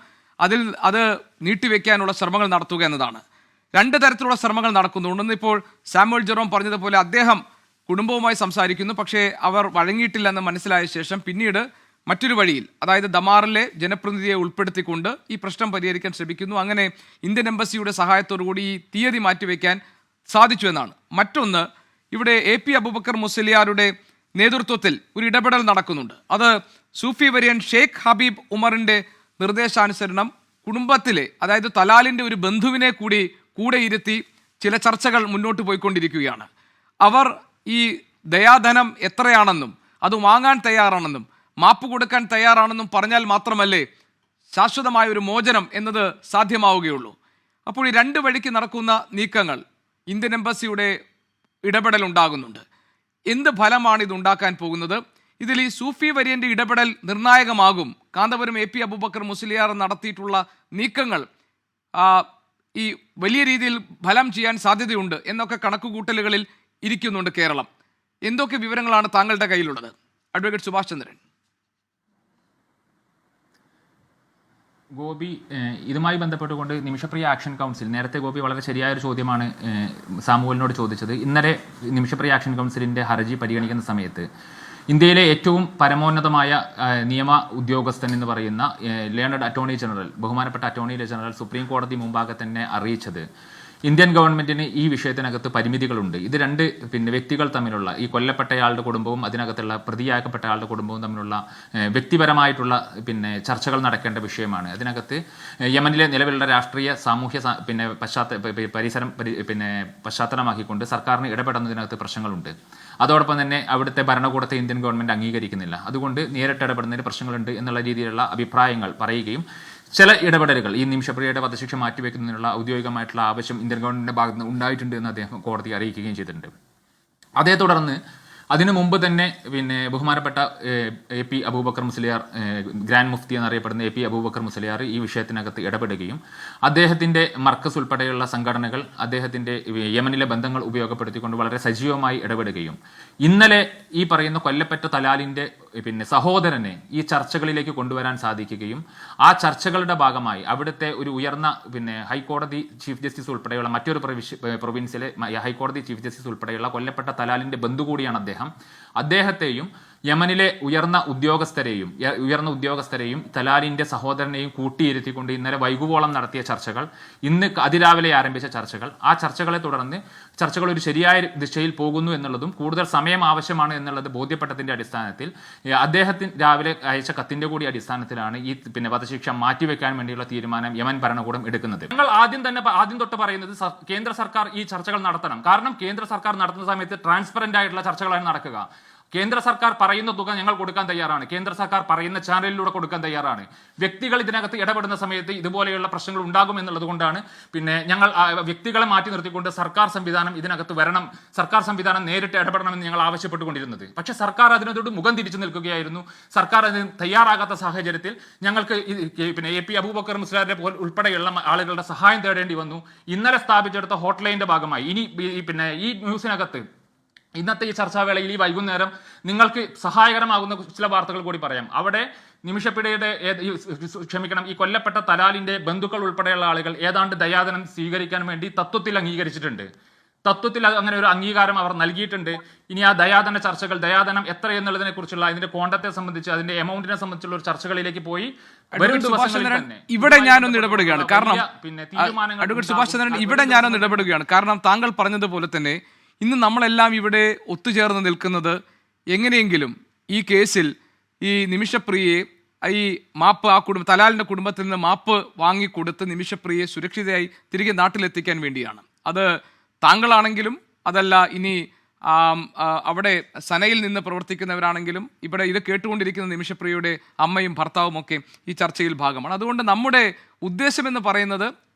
അത് നീട്ടിവെക്കാനുള്ള ശ്രമങ്ങൾ നടത്തുക എന്നതാണ്. രണ്ട് തരത്തിലുള്ള ശ്രമങ്ങൾ നടക്കുന്നുണ്ട്. ഇപ്പോൾ സാമുവൽ ജെറോം പറഞ്ഞതുപോലെ അദ്ദേഹം കുടുംബവുമായി സംസാരിക്കുന്നു, പക്ഷേ അവർ വഴങ്ങിയിട്ടില്ലെന്ന് മനസ്സിലായ ശേഷം പിന്നീട് മറ്റൊരു വഴിയിൽ, അതായത് ദമാറിലെ ജനപ്രതിനിധിയെ ഉൾപ്പെടുത്തിക്കൊണ്ട് ഈ പ്രശ്നം പരിഹരിക്കാൻ ശ്രമിക്കുന്നു. അങ്ങനെ ഇന്ത്യൻ എംബസിയുടെ സഹായത്തോടു കൂടി ഈ തീയതി മാറ്റിവെക്കാൻ സാധിച്ചു എന്നാണ്. മറ്റൊന്ന്, ഇവിടെ AP അബൂബക്കർ മുസ്ലിയാരുടെ നേതൃത്വത്തിൽ ഒരു ഇടപെടൽ നടക്കുന്നുണ്ട്. അത് സൂഫി വര്യൻ ഷെയ്ഖ് ഹബീബ് ഉമറിൻ്റെ നിർദ്ദേശാനുസരണം കുടുംബത്തിലെ, അതായത് തലാലിൻ്റെ ഒരു ബന്ധുവിനെ കൂടി കൂടെ ഇരുത്തി ചില ചർച്ചകൾ മുന്നോട്ട് പോയിക്കൊണ്ടിരിക്കുകയാണ്. അവർ ഈ ദയാധനം എത്രയാണെന്നും അത് വാങ്ങാൻ തയ്യാറാണെന്നും മാപ്പ് കൊടുക്കാൻ തയ്യാറാണെന്നും പറഞ്ഞാൽ മാത്രമല്ലേ ശാശ്വതമായ ഒരു മോചനം എന്നത് സാധ്യമാവുകയുള്ളൂ. അപ്പോൾ ഈ രണ്ട് വഴിക്ക് നടക്കുന്ന നീക്കങ്ങൾ, ഇന്ത്യൻ എംബസിയുടെ ഇടപെടൽ ഉണ്ടാകുന്നുണ്ട്. എന്ത് ഫലമാണ് ഇതുണ്ടാക്കാൻ പോകുന്നത്? ഇതിൽ ഈ സൂഫി വര്യൻ്റെ ഇടപെടൽ നിർണായകമാകും. കാന്തപുരം AP അബൂബക്കർ മുസ്ലിയാർ നടത്തിയിട്ടുള്ള നീക്കങ്ങൾ ഈ വലിയ രീതിയിൽ ഫലം ചെയ്യാൻ സാധ്യതയുണ്ട് എന്നൊക്കെ കണക്കുകൂട്ടലുകളിൽ ഇരിക്കുന്നുണ്ട് കേരളം. എന്തൊക്കെ വിവരങ്ങളാണ് താങ്കളുടെ കയ്യിലുള്ളത്, അഡ്വക്കേറ്റ് സുഭാഷ് ചന്ദ്രൻ? ഗോപി, ഇതുമായി ബന്ധപ്പെട്ടുകൊണ്ട് നിമിഷപ്രിയ ആക്ഷൻ കൗൺസിൽ, നേരത്തെ ഗോപി വളരെ ശരിയായൊരു ചോദ്യമാണ് സാമുവലിനോട് ചോദിച്ചത്. ഇന്നലെ നിമിഷപ്രിയ ആക്ഷൻ കൗൺസിലിൻ്റെ ഹർജി പരിഗണിക്കുന്ന സമയത്ത് ഇന്ത്യയിലെ ഏറ്റവും പരമോന്നതമായ നിയമ ഉദ്യോഗസ്ഥൻ എന്ന് പറയുന്ന ലേണഡ് അറ്റോർണി ജനറൽ, ബഹുമാനപ്പെട്ട അറ്റോർണി ജനറൽ സുപ്രീം കോടതി മുമ്പാകെ തന്നെ അറിയിച്ചത് ഇന്ത്യൻ ഗവൺമെന്റിന് ഈ വിഷയത്തിനകത്ത് പരിമിതികളുണ്ട്. ഇത് രണ്ട് വ്യക്തികൾ തമ്മിലുള്ള, ഈ കൊല്ലപ്പെട്ടയാളുടെ കുടുംബവും അതിനകത്തുള്ള പ്രതിയാക്കപ്പെട്ടയാളുടെ കുടുംബവും തമ്മിലുള്ള വ്യക്തിപരമായിട്ടുള്ള ചർച്ചകൾ നടക്കേണ്ട വിഷയമാണ്. അതിനകത്ത് യമനിലെ നിലവിലുള്ള രാഷ്ട്രീയ സാമൂഹ്യ പശ്ചാത്തലമാക്കിക്കൊണ്ട് സർക്കാരിന് ഇടപെടുന്നതിനകത്ത് പ്രശ്നങ്ങളുണ്ട്. അതോടൊപ്പം തന്നെ അവിടുത്തെ ഭരണകൂടത്തെ ഇന്ത്യൻ ഗവൺമെന്റ് അംഗീകരിക്കുന്നില്ല. അതുകൊണ്ട് നേരിട്ട് ഇടപെടുന്നതിന് പ്രശ്നങ്ങളുണ്ട് എന്നുള്ള രീതിയിലുള്ള അഭിപ്രായങ്ങൾ പറയുകയും ചില ഇടപെടലുകൾ, ഈ നിമിഷപ്രിയയുടെ വധശിക്ഷ മാറ്റിവെക്കുന്നതിനുള്ള ഔദ്യോഗികമായിട്ടുള്ള ആവശ്യം ഇന്ത്യൻ ഗവൺമെന്റിന്റെ ഭാഗത്ത് നിന്ന് ഉണ്ടായിട്ടുണ്ട് എന്ന് അദ്ദേഹം കോടതി അറിയിക്കുകയും ചെയ്തിട്ടുണ്ട്. അതേ തുടർന്ന് അതിനു മുമ്പ് തന്നെ ബഹുമാനപ്പെട്ട AP അബൂബക്കർ മുസ്ലിയാർ, ഗ്രാൻഡ് മുഫ്തി എന്നറിയപ്പെടുന്ന AP അബൂബക്കർ മുസ്ലിയാർ ഈ വിഷയത്തിനകത്ത് ഇടപെടുകയും അദ്ദേഹത്തിൻ്റെ മർക്കസ് ഉൾപ്പെടെയുള്ള സംഘടനകൾ അദ്ദേഹത്തിൻ്റെ യമനിലെ ബന്ധങ്ങൾ ഉപയോഗപ്പെടുത്തിക്കൊണ്ട് വളരെ സജീവമായി ഇടപെടുകയും ഇന്നലെ ഈ പറയുന്ന കൊല്ലപ്പെട്ട തലാലിൻ്റെ സഹോദരനെ ഈ ചർച്ചകളിലേക്ക് കൊണ്ടുവരാൻ സാധിക്കുകയും ആ ചർച്ചകളുടെ ഭാഗമായി അവിടുത്തെ ഒരു ഉയർന്ന ഹൈക്കോടതി ചീഫ് ജസ്റ്റിസ് ഉൾപ്പെടെയുള്ള മറ്റൊരു പ്രൊവിൻസിലെ ഹൈക്കോടതി ചീഫ് ജസ്റ്റിസ് ഉൾപ്പെടെയുള്ള കൊല്ലപ്പെട്ട തലാലിൻ്റെ ബന്ധു കൂടിയാണ് അദ്ദേഹത്തെയും യമനിലെ ഉയർന്ന ഉദ്യോഗസ്ഥരെയും തലാലിന്റെ സഹോദരനെയും കൂട്ടിയിരുത്തിക്കൊണ്ട് ഇന്നലെ വൈകുവോളം നടത്തിയ ചർച്ചകൾ, ഇന്ന് അതിരാവിലെ ആരംഭിച്ച ചർച്ചകൾ, ആ ചർച്ചകളെ തുടർന്ന് ചർച്ചകൾ ഒരു ശരിയായ ദിശയിൽ പോകുന്നു എന്നുള്ളതും കൂടുതൽ സമയം ആവശ്യമാണ് എന്നുള്ളത് ബോധ്യപ്പെട്ടതിന്റെ അടിസ്ഥാനത്തിൽ അദ്ദേഹത്തിന് രാവിലെ അയച്ച കത്തിന്റെ കൂടി അടിസ്ഥാനത്തിലാണ് ഈ വധശിക്ഷ മാറ്റിവെക്കാൻ വേണ്ടിയുള്ള തീരുമാനം യമൻ ഭരണകൂടം എടുക്കുന്നത്. ഞങ്ങൾ ആദ്യം തൊട്ട് പറയുന്നത് കേന്ദ്ര സർക്കാർ ഈ ചർച്ചകൾ നടത്തണം. കാരണം കേന്ദ്ര സർക്കാർ നടത്തുന്ന സമയത്ത് ട്രാൻസ്പെറന്റ് ആയിട്ടുള്ള ചർച്ചകളാണ് നടക്കുക. കേന്ദ്ര സർക്കാർ പറയുന്ന തുക ഞങ്ങൾ കൊടുക്കാൻ തയ്യാറാണ്. കേന്ദ്ര സർക്കാർ പറയുന്ന ചാനലിലൂടെ കൊടുക്കാൻ തയ്യാറാണ്. വ്യക്തികൾ ഇതിനകത്ത് ഇടപെടുന്ന സമയത്ത് ഇതുപോലെയുള്ള പ്രശ്നങ്ങൾ ഉണ്ടാകും എന്നുള്ളത് കൊണ്ടാണ് ഞങ്ങൾ വ്യക്തികളെ മാറ്റി നിർത്തിക്കൊണ്ട് സർക്കാർ സംവിധാനം ഇതിനകത്ത് വരണം, സർക്കാർ സംവിധാനം നേരിട്ട് ഇടപെടണമെന്ന് ഞങ്ങൾ ആവശ്യപ്പെട്ടുകൊണ്ടിരുന്നത്. പക്ഷേ സർക്കാർ അതിനോട് മുഖം തിരിച്ചു നിൽക്കുകയായിരുന്നു. സർക്കാർ അതിന് തയ്യാറാകാത്ത സാഹചര്യത്തിൽ ഞങ്ങൾക്ക് AP അബൂബക്കർ മുസ്ലിയാരെ ഉൾപ്പെടെയുള്ള ആളുകളുടെ സഹായം തേടേണ്ടി വന്നു. ഇന്നലെ സ്ഥാപിച്ചെടുത്ത ഹോട്ട്ലൈനിന്റെ ഭാഗമായി ഇനി ഈ ന്യൂസിനകത്ത് ഇന്നത്തെ ഈ ചർച്ചാവേളയിൽ ഈ വൈകുന്നേരം നിങ്ങൾക്ക് സഹായകരമാകുന്ന ചില വാർത്തകൾ കൂടി പറയാം. അവിടെ നിമിഷപ്രിയയുടെ ഈ കൊല്ലപ്പെട്ട തലാലിന്റെ ബന്ധുക്കൾ ഉൾപ്പെടെയുള്ള ആളുകൾ ഏതാണ്ട് ദയാധനം സ്വീകരിക്കാൻ വേണ്ടി തത്വത്തിൽ അംഗീകരിച്ചിട്ടുണ്ട്. തത്വത്തിൽ അങ്ങനെ ഒരു അംഗീകാരം അവർ നൽകിയിട്ടുണ്ട്. ഇനി ആ ദയാധന ചർച്ചകൾ, ദയാധനം എത്ര എന്നുള്ളതിനെ കുറിച്ചുള്ള അതിന്റെ കോണ്ടത്തെ സംബന്ധിച്ച്, അതിന്റെ എമൗണ്ടിനെ സംബന്ധിച്ചുള്ള ഒരു ചർച്ചകളിലേക്ക് പോയി ഇവിടെ ഞാനൊന്ന് ഇടപെടുകയാണ്. കാരണം താങ്കൾ പറഞ്ഞതുപോലെ തന്നെ ഇന്ന് നമ്മളെല്ലാം ഇവിടെ ഒത്തുചേർന്ന് നിൽക്കുന്നത് എങ്ങനെയെങ്കിലും ഈ കേസിൽ ഈ നിമിഷപ്രിയയെ ഈ മാപ്പ് തലാലിൻ്റെ കുടുംബത്തിൽ നിന്ന് മാപ്പ് വാങ്ങിക്കൊടുത്ത് നിമിഷപ്രിയയെ സുരക്ഷിതയായി തിരികെ നാട്ടിലെത്തിക്കാൻ വേണ്ടിയാണ്. അത് താങ്കളാണെങ്കിലും അതല്ല ഇനി അവിടെ സനയിൽ നിന്ന് പ്രവർത്തിക്കുന്നവരാണെങ്കിലും ഇവിടെ ഇത് കേട്ടുകൊണ്ടിരിക്കുന്ന നിമിഷപ്രിയയുടെ അമ്മയും ഭർത്താവും ഒക്കെ ഈ ചർച്ചയിൽ ഭാഗമാണ്. അതുകൊണ്ട് നമ്മുടെ ഉദ്ദേശമെന്ന് പറയുന്നത്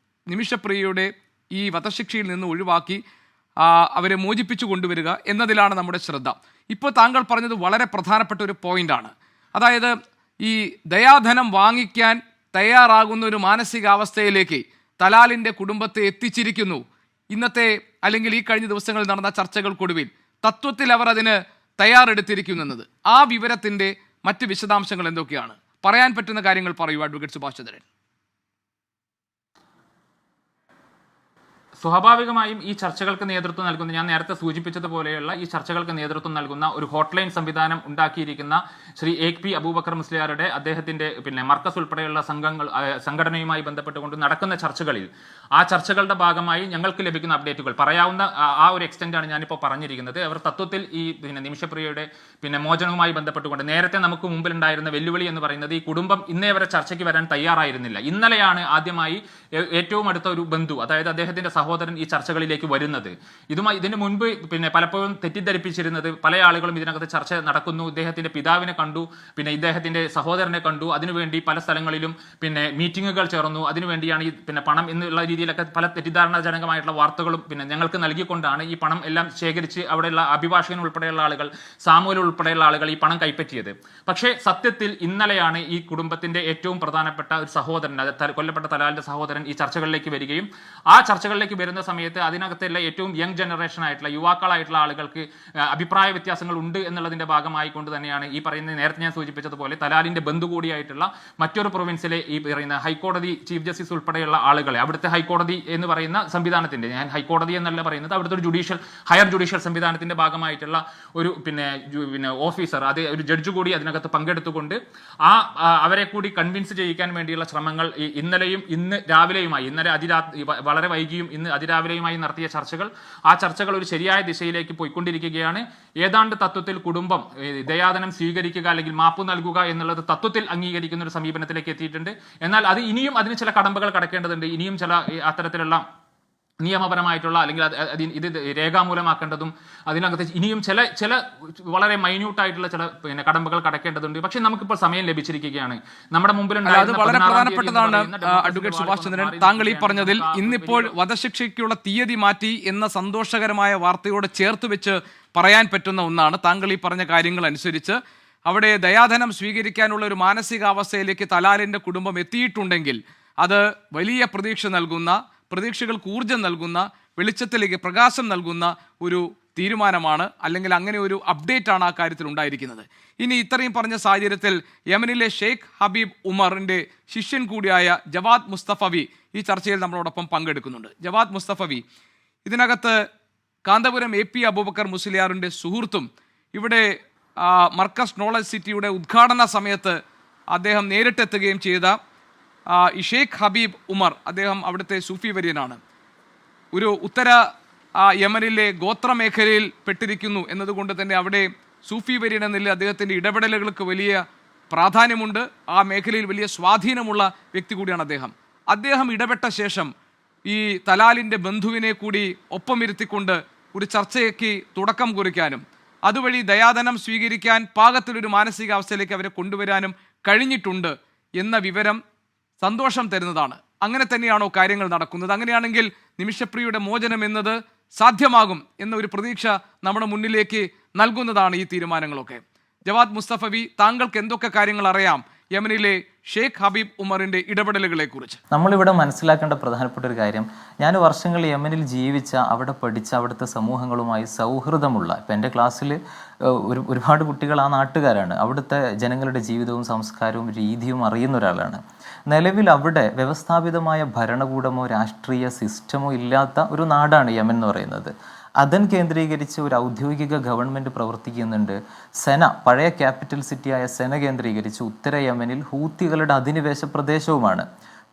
നിമിഷപ്രിയയുടെ ഈ വധശിക്ഷയിൽ നിന്ന് ഒഴിവാക്കി അവരെ മോചിപ്പിച്ചു കൊണ്ടുവരിക എന്നതിലാണ് നമ്മുടെ ശ്രദ്ധ. ഇപ്പോൾ താങ്കൾ പറഞ്ഞത് വളരെ പ്രധാനപ്പെട്ട ഒരു പോയിന്റാണ്. അതായത് ഈ ദയാധനം വാങ്ങിക്കാൻ തയ്യാറാകുന്ന ഒരു മാനസികാവസ്ഥയിലേക്ക് തലാലിൻ്റെ കുടുംബത്തെ എത്തിച്ചിരിക്കുന്നു ഇന്നത്തെ അല്ലെങ്കിൽ ഈ കഴിഞ്ഞ ദിവസങ്ങളിൽ നടന്ന ചർച്ചകൾക്കൊടുവിൽ. തത്വത്തിൽ അവർ അതിന് തയ്യാറെടുത്തിരിക്കുന്നു എന്നത്. ആ വിവരത്തിൻ്റെ മറ്റ് വിശദാംശങ്ങൾ എന്തൊക്കെയാണ്? പറയാൻ പറ്റുന്ന കാര്യങ്ങൾ പറയൂ അഡ്വക്കേറ്റ് സുഭാഷ് ചന്ദ്രൻ. സ്വാഭാവികമായും ഈ ചർച്ചകൾക്ക് നേതൃത്വം നൽകുന്ന, ഞാൻ നേരത്തെ സൂചിപ്പിച്ചതുപോലെയുള്ള ഈ ചർച്ചകൾക്ക് നേതൃത്വം നൽകുന്ന ഒരു ഹോട്ട്ലൈൻ സംവിധാനം ഉണ്ടാക്കിയിരിക്കുന്ന ശ്രീ എ.പി. അബൂബക്കർ മുസ്ലിയാരുടെ അദ്ദേഹത്തിന്റെ മർക്കസ് ഉൾപ്പെടെയുള്ള സംഘടനയുമായി ബന്ധപ്പെട്ടുകൊണ്ട് നടക്കുന്ന ചർച്ചകളിൽ ആ ചർച്ചകളുടെ ഭാഗമായി ഞങ്ങൾക്ക് ലഭിക്കുന്ന അപ്ഡേറ്റുകൾ പറയാവുന്ന ആ ഒരു എക്സ്റ്റെന്റാണ് ഞാനിപ്പോൾ പറഞ്ഞിരിക്കുന്നത്. അവർ തത്വത്തിൽ ഈ നിമിഷപ്രിയയുടെ മോചനവുമായി ബന്ധപ്പെട്ടുകൊണ്ട് നേരത്തെ നമുക്ക് മുമ്പിലുണ്ടായിരുന്ന വെല്ലുവിളി എന്ന് പറയുന്നത് ഈ കുടുംബം ഇന്നേ വരെ ചർച്ചയ്ക്ക് വരാൻ തയ്യാറായിരുന്നില്ല. ഇന്നലെയാണ് ആദ്യമായി ഏറ്റവും അടുത്ത ഒരു ബന്ധു, അതായത് അദ്ദേഹത്തിന്റെ സഹോദരൻ ഈ ചർച്ചകളിലേക്ക് വരുന്നത്. ഇതിനു മുൻപ് പലപ്പോഴും തെറ്റിദ്ധരിപ്പിച്ചിരുന്നത് പല ആളുകളും ഇതിനകത്ത് ചർച്ച നടക്കുന്നു, ഇദ്ദേഹത്തിന്റെ പിതാവിനെ കണ്ടു, ഇദ്ദേഹത്തിന്റെ സഹോദരനെ കണ്ടു, അതിനുവേണ്ടി പല സ്ഥലങ്ങളിലും മീറ്റിങ്ങുകൾ ചേർന്നു, അതിനുവേണ്ടിയാണ് ഈ പണം എന്നുള്ള രീതിയിലൊക്കെ പല തെറ്റിദ്ധാരണജനകമായിട്ടുള്ള വാർത്തകളും ഞങ്ങൾക്ക് നൽകിക്കൊണ്ടാണ് ഈ പണം എല്ലാം ശേഖരിച്ച് അവിടെയുള്ള അഭിഭാഷകൻ ഉൾപ്പെടെയുള്ള ആളുകൾ, സാമൂഹ്യ ഉൾപ്പെടെയുള്ള ആളുകൾ ഈ പണം കൈപ്പറ്റിയത്. പക്ഷേ സത്യത്തിൽ ഇന്നലെയാണ് ഈ കുടുംബത്തിന്റെ ഏറ്റവും പ്രധാനപ്പെട്ട ഒരു സഹോദരൻ, കൊല്ലപ്പെട്ട തലാലിന്റെ സഹോദരൻ ഈ ചർച്ചകളിലേക്ക് വരികയും ആ ചർച്ചകളിലേക്ക് വരുന്ന സമയത്ത് അതിനകത്തുള്ള ഏറ്റവും യങ് ജനറേഷൻ ആയിട്ടുള്ള യുവാക്കളായിട്ടുള്ള ആളുകൾക്ക് അഭിപ്രായ വ്യത്യാസങ്ങൾ ഉണ്ട് എന്നുള്ളതിന്റെ ഭാഗമായി കൊണ്ട് തന്നെയാണ് ഈ പറയുന്ന നേരത്തെ ഞാൻ സൂചിപ്പിച്ചതുപോലെ തലാലിന്റെ ബന്ധു കൂടിയായിട്ടുള്ള മറ്റൊരു പ്രൊവിൻസിലെ ഈ പറയുന്ന ഹൈക്കോടതി ചീഫ് ജസ്റ്റിസ് ഉൾപ്പെടെയുള്ള ആളുകളെ, അവിടുത്തെ ഹൈക്കോടതി എന്ന് പറയുന്ന സംവിധാനത്തിന്റെ, ഞാൻ ഹൈക്കോടതി എന്നല്ല പറയുന്നത്, അവിടുത്തെ ഒരു ഹയർ ജുഡീഷ്യൽ സംവിധാനത്തിന്റെ ഭാഗമായിട്ടുള്ള ഒരു ഓഫീസർ, അത് ഒരു ജഡ്ജ് കൂടി അതിനകത്ത് പങ്കെടുത്തുകൊണ്ട് അവരെ കൂടി കൺവിൻസ് ചെയ്യിക്കാൻ വേണ്ടിയുള്ള ശ്രമങ്ങൾ ഇന്നലെയും ഇന്ന് രാവിലെയുമായി, ഇന്നലെ വളരെ വൈകിയും ഇന്ന് അതിരാവിലെയുമായി നടത്തിയ ആ ചർച്ചകൾ ഒരു ശരിയായ ദിശയിലേക്ക് പോയിക്കൊണ്ടിരിക്കുകയാണ്. ഏതാണ്ട് തത്വത്തിൽ കുടുംബം ദയാദനം സ്വീകരിക്കുക അല്ലെങ്കിൽ മാപ്പ് നൽകുക എന്നുള്ളത് തത്വത്തിൽ അംഗീകരിക്കുന്ന ഒരു സമീപനത്തിലേക്ക് എത്തിയിട്ടുണ്ട്. എന്നാൽ അത് ഇനിയും അതിന് ചില കടമ്പകൾ കടക്കേണ്ടതുണ്ട്. ഇനിയും ചില അത്തരത്തിലുള്ള നിയമപരമായിട്ടുള്ള അല്ലെങ്കിൽ ഇത് രേഖാമൂലമാക്കേണ്ടതും അതിനകത്ത് ഇനിയും ചില വളരെ മൈന്യൂട്ടായിട്ടുള്ള ചില കടമ്പകൾ കടക്കേണ്ടതുണ്ട്. പക്ഷെ നമുക്കിപ്പോൾ സമയം ലഭിച്ചിരിക്കുകയാണ്. നമ്മുടെ മുമ്പിൽ വളരെ പ്രധാനപ്പെട്ടതാണ് അഡ്വക്കേറ്റ് സുഭാഷ് ചന്ദ്രൻ താങ്കൾ ഈ പറഞ്ഞതിൽ. ഇന്നിപ്പോൾ വധശിക്ഷയ്ക്കുള്ള തീയതി മാറ്റി എന്ന സന്തോഷകരമായ വാർത്തയോട് ചേർത്ത് വെച്ച് പറയാൻ പറ്റുന്ന ഒന്നാണ്. താങ്കൾ ഈ പറഞ്ഞ കാര്യങ്ങൾ അനുസരിച്ച് അവിടെ ദയാധനം സ്വീകരിക്കാനുള്ള ഒരു മാനസികാവസ്ഥയിലേക്ക് തലാലിൻ്റെ കുടുംബം എത്തിയിട്ടുണ്ടെങ്കിൽ അത് വലിയ പ്രതീക്ഷകൾക്ക് ഊർജ്ജം നൽകുന്ന, വെളിച്ചത്തിലേക്ക് പ്രകാശം നൽകുന്ന ഒരു തീരുമാനമാണ്, അല്ലെങ്കിൽ അങ്ങനെ ഒരു അപ്ഡേറ്റ് ആണ് ആ കാര്യത്തിൽ ഉണ്ടായിരിക്കുന്നത്. ഇനി ഇത്രയും പറഞ്ഞ സാഹചര്യത്തിൽ യമനിലെ ഷെയ്ഖ് ഹബീബ് ഉമറിൻ്റെ ശിഷ്യൻ കൂടിയായ ജവാദ് മുസ്തഫവി ഈ ചർച്ചയിൽ നമ്മളോടൊപ്പം പങ്കെടുക്കുന്നുണ്ട്. ജവാദ് മുസ്തഫവി, ഇതിനകത്ത് കാന്തപുരം എ.പി. അബൂബക്കർ മുസ്ലിയാറിൻ്റെ സുഹൃത്തും ഇവിടെ മർക്കസ് നോളജ് സിറ്റിയുടെ ഉദ്ഘാടന സമയത്ത് അദ്ദേഹം നേരിട്ടെത്തുകയും ചെയ്ത ഈ ഷെയ്ഖ് ഹബീബ് ഉമർ, അദ്ദേഹം അവിടുത്തെ സൂഫി വര്യനാണ്. ഒരു ഉത്തര യമനിലെ ഗോത്രമേഖലയിൽ പെട്ടിരിക്കുന്നു എന്നതുകൊണ്ട് തന്നെ അവിടെ സൂഫി വര്യൻ എന്ന അദ്ദേഹത്തിൻ്റെ ഇടപെടലുകൾക്ക് വലിയ പ്രാധാന്യമുണ്ട്. ആ മേഖലയിൽ വലിയ സ്വാധീനമുള്ള വ്യക്തി കൂടിയാണ് അദ്ദേഹം ഇടപെട്ട ശേഷം ഈ തലാലിൻ്റെ ബന്ധുവിനെ കൂടി ഒപ്പമിരുത്തിക്കൊണ്ട് ഒരു ചർച്ചയ്ക്ക് തുടക്കം കുറിക്കാനും അതുവഴി ദയാധനം സ്വീകരിക്കാൻ പാകത്തിലൊരു മാനസികാവസ്ഥയിലേക്ക് അവരെ കൊണ്ടുവരാനും കഴിഞ്ഞിട്ടുണ്ട് എന്ന വിവരം സന്തോഷം തരുന്നതാണ്. അങ്ങനെ തന്നെയാണോ കാര്യങ്ങൾ നടക്കുന്നത്? അങ്ങനെയാണെങ്കിൽ നിമിഷപ്രിയയുടെ മോചനം എന്നത് സാധ്യമാകും എന്ന ഒരു പ്രതീക്ഷ നമ്മുടെ മുന്നിലേക്ക് നൽകുന്നതാണ് ഈ തീരുമാനങ്ങളൊക്കെ. ജവാദ് മുസ്തഫവി, താങ്കൾക്ക് എന്തൊക്കെ കാര്യങ്ങൾ അറിയാം യമനിലെ ഷെയ്ഖ് ഹബീബ് ഉമറിൻ്റെ ഇടപെടലുകളെ കുറിച്ച്? നമ്മളിവിടെ മനസ്സിലാക്കേണ്ട പ്രധാനപ്പെട്ട ഒരു കാര്യം, ഞാൻ വർഷങ്ങൾ യമനിൽ ജീവിച്ച, അവിടെ പഠിച്ച, അവിടുത്തെ സമൂഹങ്ങളുമായി സൗഹൃദമുള്ള, ഇപ്പം എൻ്റെ ക്ലാസ്സിൽ ഒരുപാട് കുട്ടികൾ ആ നാട്ടുകാരാണ്, അവിടുത്തെ ജനങ്ങളുടെ ജീവിതവും സംസ്കാരവും രീതിയും അറിയുന്ന ഒരാളാണ്. നിലവിൽ അവിടെ വ്യവസ്ഥാപിതമായ ഭരണകൂടമോ രാഷ്ട്രീയ സിസ്റ്റമോ ഇല്ലാത്ത ഒരു നാടാണ് യമൻ എന്ന് പറയുന്നത്. അതൻ കേന്ദ്രീകരിച്ച് ഒരു ഔദ്യോഗിക ഗവൺമെൻറ് പ്രവർത്തിക്കുന്നുണ്ട്. സെന, പഴയ ക്യാപിറ്റൽ സിറ്റിയായ സെന കേന്ദ്രീകരിച്ച് ഉത്തര യമനിൽ ഹൂത്തികളുടെ അധിനിവേശ പ്രദേശവുമാണ്.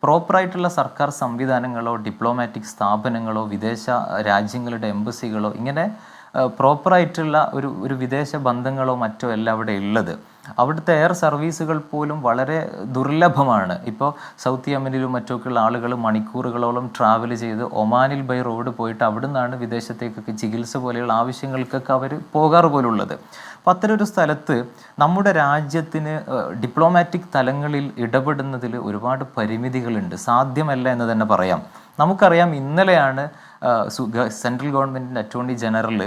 പ്രോപ്പറായിട്ടുള്ള സർക്കാർ സംവിധാനങ്ങളോ ഡിപ്ലോമാറ്റിക് സ്ഥാപനങ്ങളോ വിദേശ രാജ്യങ്ങളുടെ എംബസികളോ ഇങ്ങനെ പ്രോപ്പറായിട്ടുള്ള ഒരു വിദേശ ബന്ധങ്ങളോ മറ്റോ അല്ല അവിടെ ഉള്ളത്. അവിടുത്തെ എയർ സർവീസുകൾ പോലും വളരെ ദുർലഭമാണ്. ഇപ്പോൾ സൗത്ത് യമനിലും മറ്റൊക്കെയുള്ള ആളുകൾ മണിക്കൂറുകളോളം ട്രാവൽ ചെയ്ത് ഒമാനിൽ ബൈ റോഡ് പോയിട്ട് അവിടെ നിന്നാണ് വിദേശത്തേക്കൊക്കെ ചികിത്സ പോലെയുള്ള ആവശ്യങ്ങൾക്കൊക്കെ അവർ പോകാറ് പോലുള്ളത്. അപ്പം അത്തരമൊരു സ്ഥലത്ത് നമ്മുടെ രാജ്യത്തിന് ഡിപ്ലോമാറ്റിക് തലങ്ങളിൽ ഇടപെടുന്നതിൽ ഒരുപാട് പരിമിതികളുണ്ട്, സാധ്യമല്ല എന്ന് തന്നെ പറയാം. നമുക്കറിയാം, ഇന്നലെയാണ് സെൻട്രൽ ഗവൺമെൻറ്റിൻ്റെ അറ്റോർണി ജനറൽ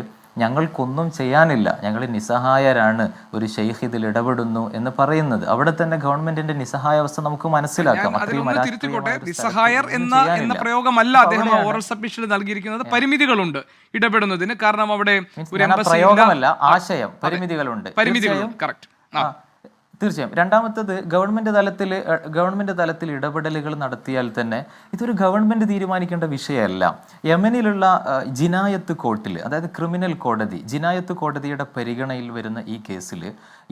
ഞങ്ങൾക്കൊന്നും ചെയ്യാനില്ല, ഞങ്ങൾ നിസ്സഹായരാണ്, ഒരു ഷെയ്ഖ് ഇതിൽ ഇടപെടുന്നു എന്ന് പറയുന്നത്. അവിടെ തന്നെ ഗവൺമെന്റിന്റെ നിസ്സഹായാവസ്ഥ നമുക്ക് മനസ്സിലാക്കാം. അതിലൊന്ന് തിരുത്തിക്കോട്ടെ, നിസ്സഹായർ എന്ന പ്രയോഗമല്ല അദ്ദേഹം ഓറൽ സബ്മിഷനിൽ നൽകിയിരിക്കുന്നത്. പരിമിതികളുണ്ട് ഇടപെടുന്നതിന്. കാരണം അവിടെ ഒരു പ്രയോഗമല്ല, ആശയം പരിമിതികളുണ്ട്. കറക്റ്റ്. തീർച്ചയായും. രണ്ടാമത്തത് ഗവൺമെന്റ് തലത്തിൽ ഇടപെടലുകൾ നടത്തിയാൽ തന്നെ ഇതൊരു ഗവൺമെന്റ് തീരുമാനിക്കേണ്ട വിഷയമല്ല. യമനിലുള്ള ജിനായത്ത് കോർട്ടിൽ, അതായത് ക്രിമിനൽ കോടതി, ജിനായത്ത് കോടതിയുടെ പരിഗണനയിൽ വരുന്ന ഈ കേസിൽ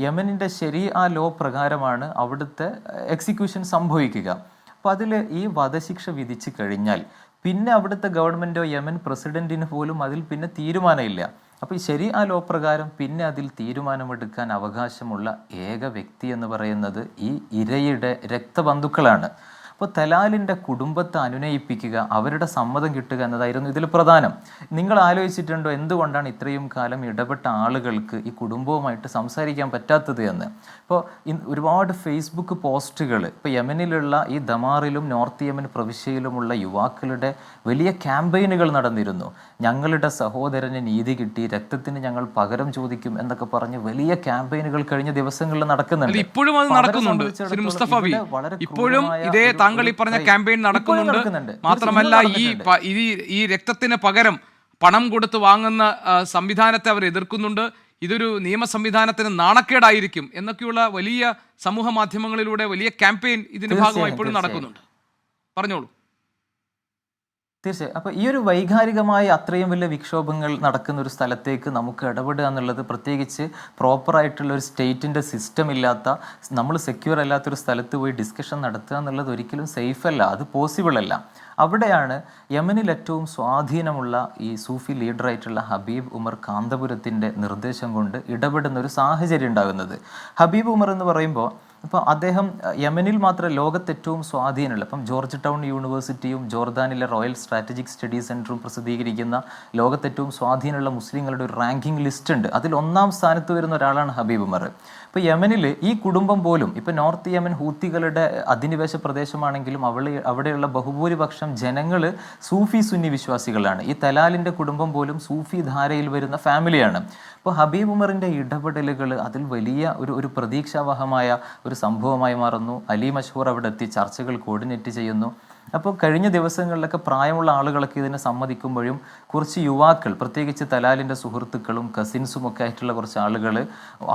യമനിന്റെ ശരിയ ലോ പ്രകാരമാണ് അവിടുത്തെ എക്സിക്യൂഷൻ സംഭവിക്കുക. അപ്പോൾ അതിൽ ഈ വധശിക്ഷ വിധിച്ചു കഴിഞ്ഞാൽ പിന്നെ അവിടുത്തെ ഗവൺമെന്റോ യമൻ പ്രസിഡന്റിന് പോലും അതിൽ പിന്നെ തീരുമാനമില്ല. അപ്പോൾ ഈ ശരിയ ലോ പ്രകാരം പിന്നെ അതിൽ തീരുമാനമെടുക്കാൻ അവകാശമുള്ള ഏക വ്യക്തി എന്ന് പറയുന്നത് ഈ ഇരയുടെ രക്തബന്ധുക്കളാണ്. അപ്പോൾ തലാലിൻ്റെ കുടുംബത്തെ അനുനയിപ്പിക്കുക, അവരുടെ സമ്മതം കിട്ടുക എന്നതായിരുന്നു ഇതിൽ പ്രധാനം. നിങ്ങൾ ആലോചിച്ചിട്ടുണ്ടോ എന്തുകൊണ്ടാണ് ഇത്രയും കാലം ഇടപെട്ട ആളുകൾക്ക് ഈ കുടുംബവുമായിട്ട് സംസാരിക്കാൻ പറ്റാത്തത് എന്ന്? ഇപ്പോൾ ഒരുപാട് ഫേസ്ബുക്ക് പോസ്റ്റുകൾ, ഇപ്പോൾ യമനിലുള്ള ഈ ദമാറിലും നോർത്ത് യമൻ പ്രവിശ്യയിലുമുള്ള യുവാക്കളുടെ വലിയ ക്യാമ്പയിനുകൾ നടന്നിരുന്നു. ഞങ്ങളുടെ സഹോദരന് നീതി കിട്ടി, രക്തത്തിന് ഞങ്ങൾ പകരം ചോദിക്കും എന്നൊക്കെ പറഞ്ഞ് വലിയ ക്യാമ്പയിനുകൾ കഴിഞ്ഞ ദിവസങ്ങളിൽ നടക്കുന്നുണ്ട്. ഇപ്പോഴും അത് നടക്കുന്നുണ്ട്. ഇപ്പോഴും ഇതേ താങ്കൾ ഈ പറഞ്ഞ ക്യാമ്പയിൻ നടക്കുന്നുണ്ട്. മാത്രമല്ല ഈ രക്തത്തിന് പകരം പണം കൊടുത്ത് വാങ്ങുന്ന സംവിധാനത്തെ അവർ എതിർക്കുന്നുണ്ട്. ഇതൊരു നിയമ സംവിധാനത്തിന് നാണക്കേടായിരിക്കും എന്നൊക്കെയുള്ള വലിയ സമൂഹ മാധ്യമങ്ങളിലൂടെ വലിയ ക്യാമ്പയിൻ ഇതിന്റെ ഭാഗമായി ഇപ്പോഴും നടക്കുന്നുണ്ട്. പറഞ്ഞോളൂ. തീർച്ചയായും. അപ്പോൾ ഈ ഒരു വൈകാരികമായി അത്രയും വലിയ വിക്ഷോഭങ്ങൾ നടക്കുന്ന ഒരു സ്ഥലത്തേക്ക് നമുക്ക് ഇടപെടുക എന്നുള്ളത്, പ്രത്യേകിച്ച് പ്രോപ്പറായിട്ടുള്ള ഒരു സ്റ്റേറ്റിൻ്റെ സിസ്റ്റം ഇല്ലാത്ത, നമ്മൾ സെക്യൂർ അല്ലാത്തൊരു സ്ഥലത്ത് പോയി ഡിസ്കഷൻ നടത്തുക എന്നുള്ളത് ഒരിക്കലും സേഫ് അല്ല, അത് പോസിബിൾ അല്ല. അവിടെയാണ് യമനിൽ ഏറ്റവും സ്വാധീനമുള്ള ഈ സൂഫി ലീഡറായിട്ടുള്ള ഹബീബ് ഉമർ കാന്തപുരത്തിൻ്റെ നിർദ്ദേശം കൊണ്ട് ഇടപെടുന്ന ഒരു സാഹചര്യം ഉണ്ടാകുന്നത്. ഹബീബ് ഉമർ എന്ന് പറയുമ്പോൾ ഇപ്പോൾ അദ്ദേഹം യമനിൽ മാത്രം ലോകത്ത് ഏറ്റവും സ്വാധീനമുള്ള, ഇപ്പം ജോർജ് ടൗൺ യൂണിവേഴ്സിറ്റിയും ജോർദാനിലെ റോയൽ സ്ട്രാറ്റജിക് സ്റ്റഡി സെൻറ്ററും പ്രസിദ്ധീകരിക്കുന്ന ലോകത്ത് ഏറ്റവും സ്വാധീനമുള്ള മുസ്ലിങ്ങളുടെ ഒരു റാങ്കിങ് ലിസ്റ്റ് ഉണ്ട്. അതിൽ 1-ാം സ്ഥാനത്ത് വരുന്ന ഒരാളാണ് ഹബീബ് ഉമർ. ഇപ്പോൾ യമനിൽ ഈ കുടുംബം പോലും, ഇപ്പോൾ നോർത്ത് യമൻ ഹൂത്തികളുടെ അധിനിവേശ പ്രദേശമാണെങ്കിലും അവിടെയുള്ള ബഹുഭൂരിപക്ഷം ജനങ്ങൾ സൂഫി സുന്നി വിശ്വാസികളാണ്. ഈ തലാലിൻ്റെ കുടുംബം പോലും സൂഫി ധാരയിൽ വരുന്ന ഫാമിലിയാണ്. അപ്പോൾ ഹബീബ് ഉമറിൻ്റെ ഇടപെടലുകൾ അതിൽ വലിയ ഒരു പ്രതീക്ഷാവഹമായ ഒരു സംഭവമായി മാറുന്നു. അലി മഷ്ഹൂർ അവിടെ എത്തി ചർച്ചകൾ കോർഡിനേറ്റ് ചെയ്യുന്നു. അപ്പോൾ കഴിഞ്ഞ ദിവസങ്ങളിലൊക്കെ പ്രായമുള്ള ആളുകളൊക്കെ ഇതിനെ സമ്മതിക്കുമ്പോഴും കുറച്ച് യുവാക്കൾ, പ്രത്യേകിച്ച് തലാലിൻ്റെ സുഹൃത്തുക്കളും കസിൻസും ഒക്കെ ആയിട്ടുള്ള കുറച്ച് ആളുകൾ,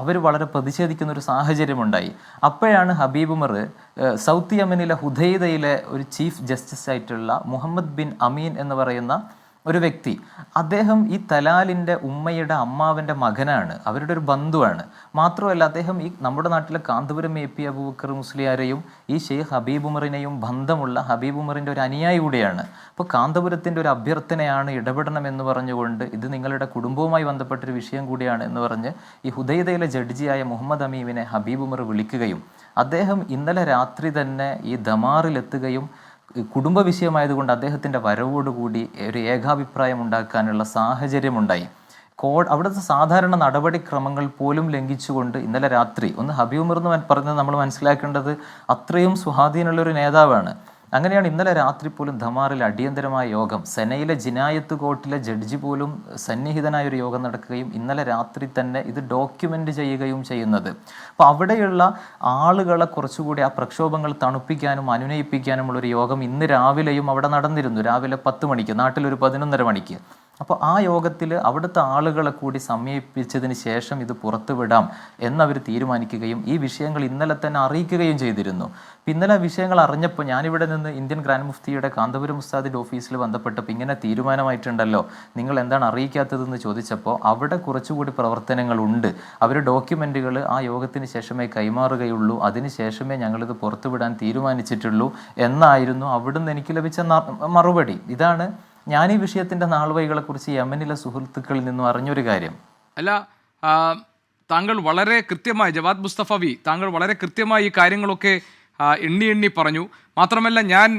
അവർ വളരെ പ്രതിഷേധിക്കുന്ന ഒരു സാഹചര്യമുണ്ടായി. അപ്പോഴാണ് ഹബീബ് ഉമർ സൗത്ത് യമനിലെ ഹുദൈദയിലെ ഒരു ചീഫ് ജസ്റ്റിസ് ആയിട്ടുള്ള മുഹമ്മദ് ബിൻ അമീൻ എന്ന് പറയുന്ന ഒരു വ്യക്തി, അദ്ദേഹം ഈ തലാലിൻ്റെ ഉമ്മയുടെ അമ്മാവൻ്റെ മകനാണ്, അവരുടെ ഒരു ബന്ധുവാണ്. മാത്രമല്ല അദ്ദേഹം ഈ നമ്മുടെ നാട്ടിലെ കാന്തപുരം AP അബൂബക്കർ മുസ്ലിയാരെയും ഈ ഷെയ്ഖ് ഹബീബ് ഉമറിനെയും ബന്ധമുള്ള ഹബീബ് ഉമറിൻ്റെ ഒരു അനുയായി കൂടിയാണ്. അപ്പോൾ കാന്തപുരത്തിൻ്റെ ഒരു അഭ്യർത്ഥനയാണ്, ഇടപെടണം എന്ന് പറഞ്ഞുകൊണ്ട്, ഇത് നിങ്ങളുടെ കുടുംബവുമായി ബന്ധപ്പെട്ടൊരു വിഷയം കൂടിയാണ് എന്ന് പറഞ്ഞ് ഈ ഹുദൈദയിലെ ജഡ്ജിയായ മുഹമ്മദ് അമീമിനെ ഹബീബ് ഉമർ വിളിക്കുകയും അദ്ദേഹം ഇന്നലെ രാത്രി തന്നെ ഈ ദമാറിലെത്തുകയും കുടുംബ വിഷയമായതുകൊണ്ട് അദ്ദേഹത്തിൻ്റെ വരവോടുകൂടി ഒരു ഏകാഭിപ്രായം ഉണ്ടാക്കാനുള്ള സാഹചര്യമുണ്ടായി. അവിടുത്തെ സാധാരണ നടപടിക്രമങ്ങൾ പോലും ലംഘിച്ചുകൊണ്ട് ഇന്നലെ രാത്രി, ഒന്ന് ഹബീബ് ഉമർ എന്ന് പറഞ്ഞത് നമ്മൾ മനസ്സിലാക്കേണ്ടത് അത്രയും സ്വാധീനമുള്ളൊരു നേതാവാണ്. അങ്ങനെയാണ് ഇന്നലെ രാത്രി പോലും ധമാറിൽ അടിയന്തരമായ യോഗം, സെനയിലെ ജിനായത്ത് കോർട്ടിലെ ജഡ്ജി പോലും സന്നിഹിതനായൊരു യോഗം നടക്കുകയും ഇന്നലെ രാത്രി തന്നെ ഇത് ഡോക്യുമെൻ്റ് ചെയ്യുകയും ചെയ്യുന്നത്. അപ്പോൾ അവിടെയുള്ള ആളുകളെ കുറച്ചുകൂടി ആ പ്രക്ഷോഭങ്ങൾ തണുപ്പിക്കാനും അനുനയിപ്പിക്കാനുമുള്ളൊരു യോഗം ഇന്ന് രാവിലെയും അവിടെ നടന്നിരുന്നു. രാവിലെ 10 മണിക്ക്, നാട്ടിലൊരു 11:30 മണിക്ക്. അപ്പോൾ ആ യോഗത്തിൽ അവിടുത്തെ ആളുകളെ കൂടി സമീപിച്ചതിന് ശേഷം ഇത് പുറത്തുവിടാം എന്നവർ തീരുമാനിക്കുകയും ഈ വിഷയങ്ങൾ ഇന്നലെ തന്നെ അറിയിക്കുകയും ചെയ്തിരുന്നു. ഇന്നലെ വിഷയങ്ങൾ അറിഞ്ഞപ്പോൾ ഞാനിവിടെ നിന്ന് ഇന്ത്യൻ ഗ്രാൻഡ് മുഫ്തിയുടെ കാന്തപുരം ഉസ്താദിൻ്റെ ഓഫീസിൽ ബന്ധപ്പെട്ടപ്പോൾ ഇങ്ങനെ തീരുമാനമായിട്ടുണ്ടല്ലോ, നിങ്ങൾ എന്താണ് അറിയിക്കാത്തതെന്ന് ചോദിച്ചപ്പോൾ അവിടെ കുറച്ചുകൂടി പ്രവർത്തനങ്ങളുണ്ട്, അവർ ഡോക്യുമെൻറ്റുകൾ ആ യോഗത്തിന് ശേഷമേ കൈമാറുകയുള്ളൂ, അതിന് ശേഷമേ ഞങ്ങളിത് പുറത്തുവിടാൻ തീരുമാനിച്ചിട്ടുള്ളൂ എന്നായിരുന്നു അവിടുന്ന് എനിക്ക് ലഭിച്ച മറുപടി. ഇതാണ് ഞാൻ ഈ വിഷയത്തിൻ്റെ നാൾവഴികളെ കുറിച്ച് യമനിലെ സുഹൃത്തുക്കളിൽ നിന്നും അറിഞ്ഞൊരു കാര്യം. അല്ല, താങ്കൾ വളരെ കൃത്യമായി, ജവാദ് മുസ്തഫവി, താങ്കൾ വളരെ കൃത്യമായി ഈ കാര്യങ്ങളൊക്കെ എണ്ണി പറഞ്ഞു. മാത്രമല്ല, ഞാൻ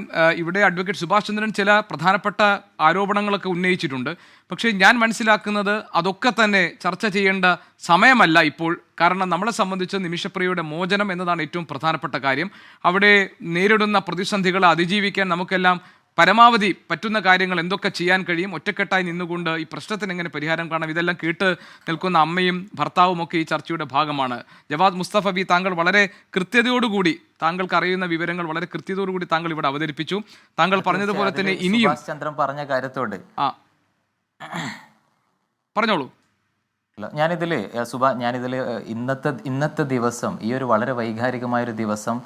ഇവിടെ അഡ്വക്കേറ്റ് സുഭാഷ് ചന്ദ്രൻ ചില പ്രധാനപ്പെട്ട ആരോപണങ്ങളൊക്കെ ഉന്നയിച്ചിട്ടുണ്ട്. പക്ഷേ ഞാൻ മനസ്സിലാക്കുന്നത് അതൊക്കെ തന്നെ ചർച്ച ചെയ്യേണ്ട സമയമല്ല ഇപ്പോൾ. കാരണം നമ്മളെ സംബന്ധിച്ച് നിമിഷപ്രിയയുടെ മോചനം എന്നതാണ് ഏറ്റവും പ്രധാനപ്പെട്ട കാര്യം. അവിടെ നേരിടുന്ന പ്രതിസന്ധികളെ അതിജീവിക്കാൻ നമുക്കെല്ലാം പരമാവധി പറ്റുന്ന കാര്യങ്ങൾ എന്തൊക്കെ ചെയ്യാൻ കഴിയും, ഒറ്റക്കെട്ടായി നിന്നുകൊണ്ട് ഈ പ്രശ്നത്തിന് എങ്ങനെ പരിഹാരം കാണാം, ഇതെല്ലാം കേട്ട് നിൽക്കുന്ന അമ്മയും ഭർത്താവും ഒക്കെ ഈ ചർച്ചയുടെ ഭാഗമാണ്. ജവാദ് മുസ്തഫ ബി, താങ്കൾ വളരെ കൃത്യതയോടുകൂടി താങ്കൾക്ക് അറിയുന്ന വിവരങ്ങൾ വളരെ കൃത്യതയോടുകൂടി താങ്കൾ ഇവിടെ അവതരിപ്പിച്ചു. താങ്കൾ പറഞ്ഞതുപോലെ തന്നെ ഇനിയും ചന്ദ്രൻ പറഞ്ഞ കാര്യത്തോട് പറഞ്ഞോളൂ. ഞാനിതിൽ ഇന്നത്തെ ദിവസം, ഈ ഒരു വളരെ വൈകാരികമായൊരു ദിവസം,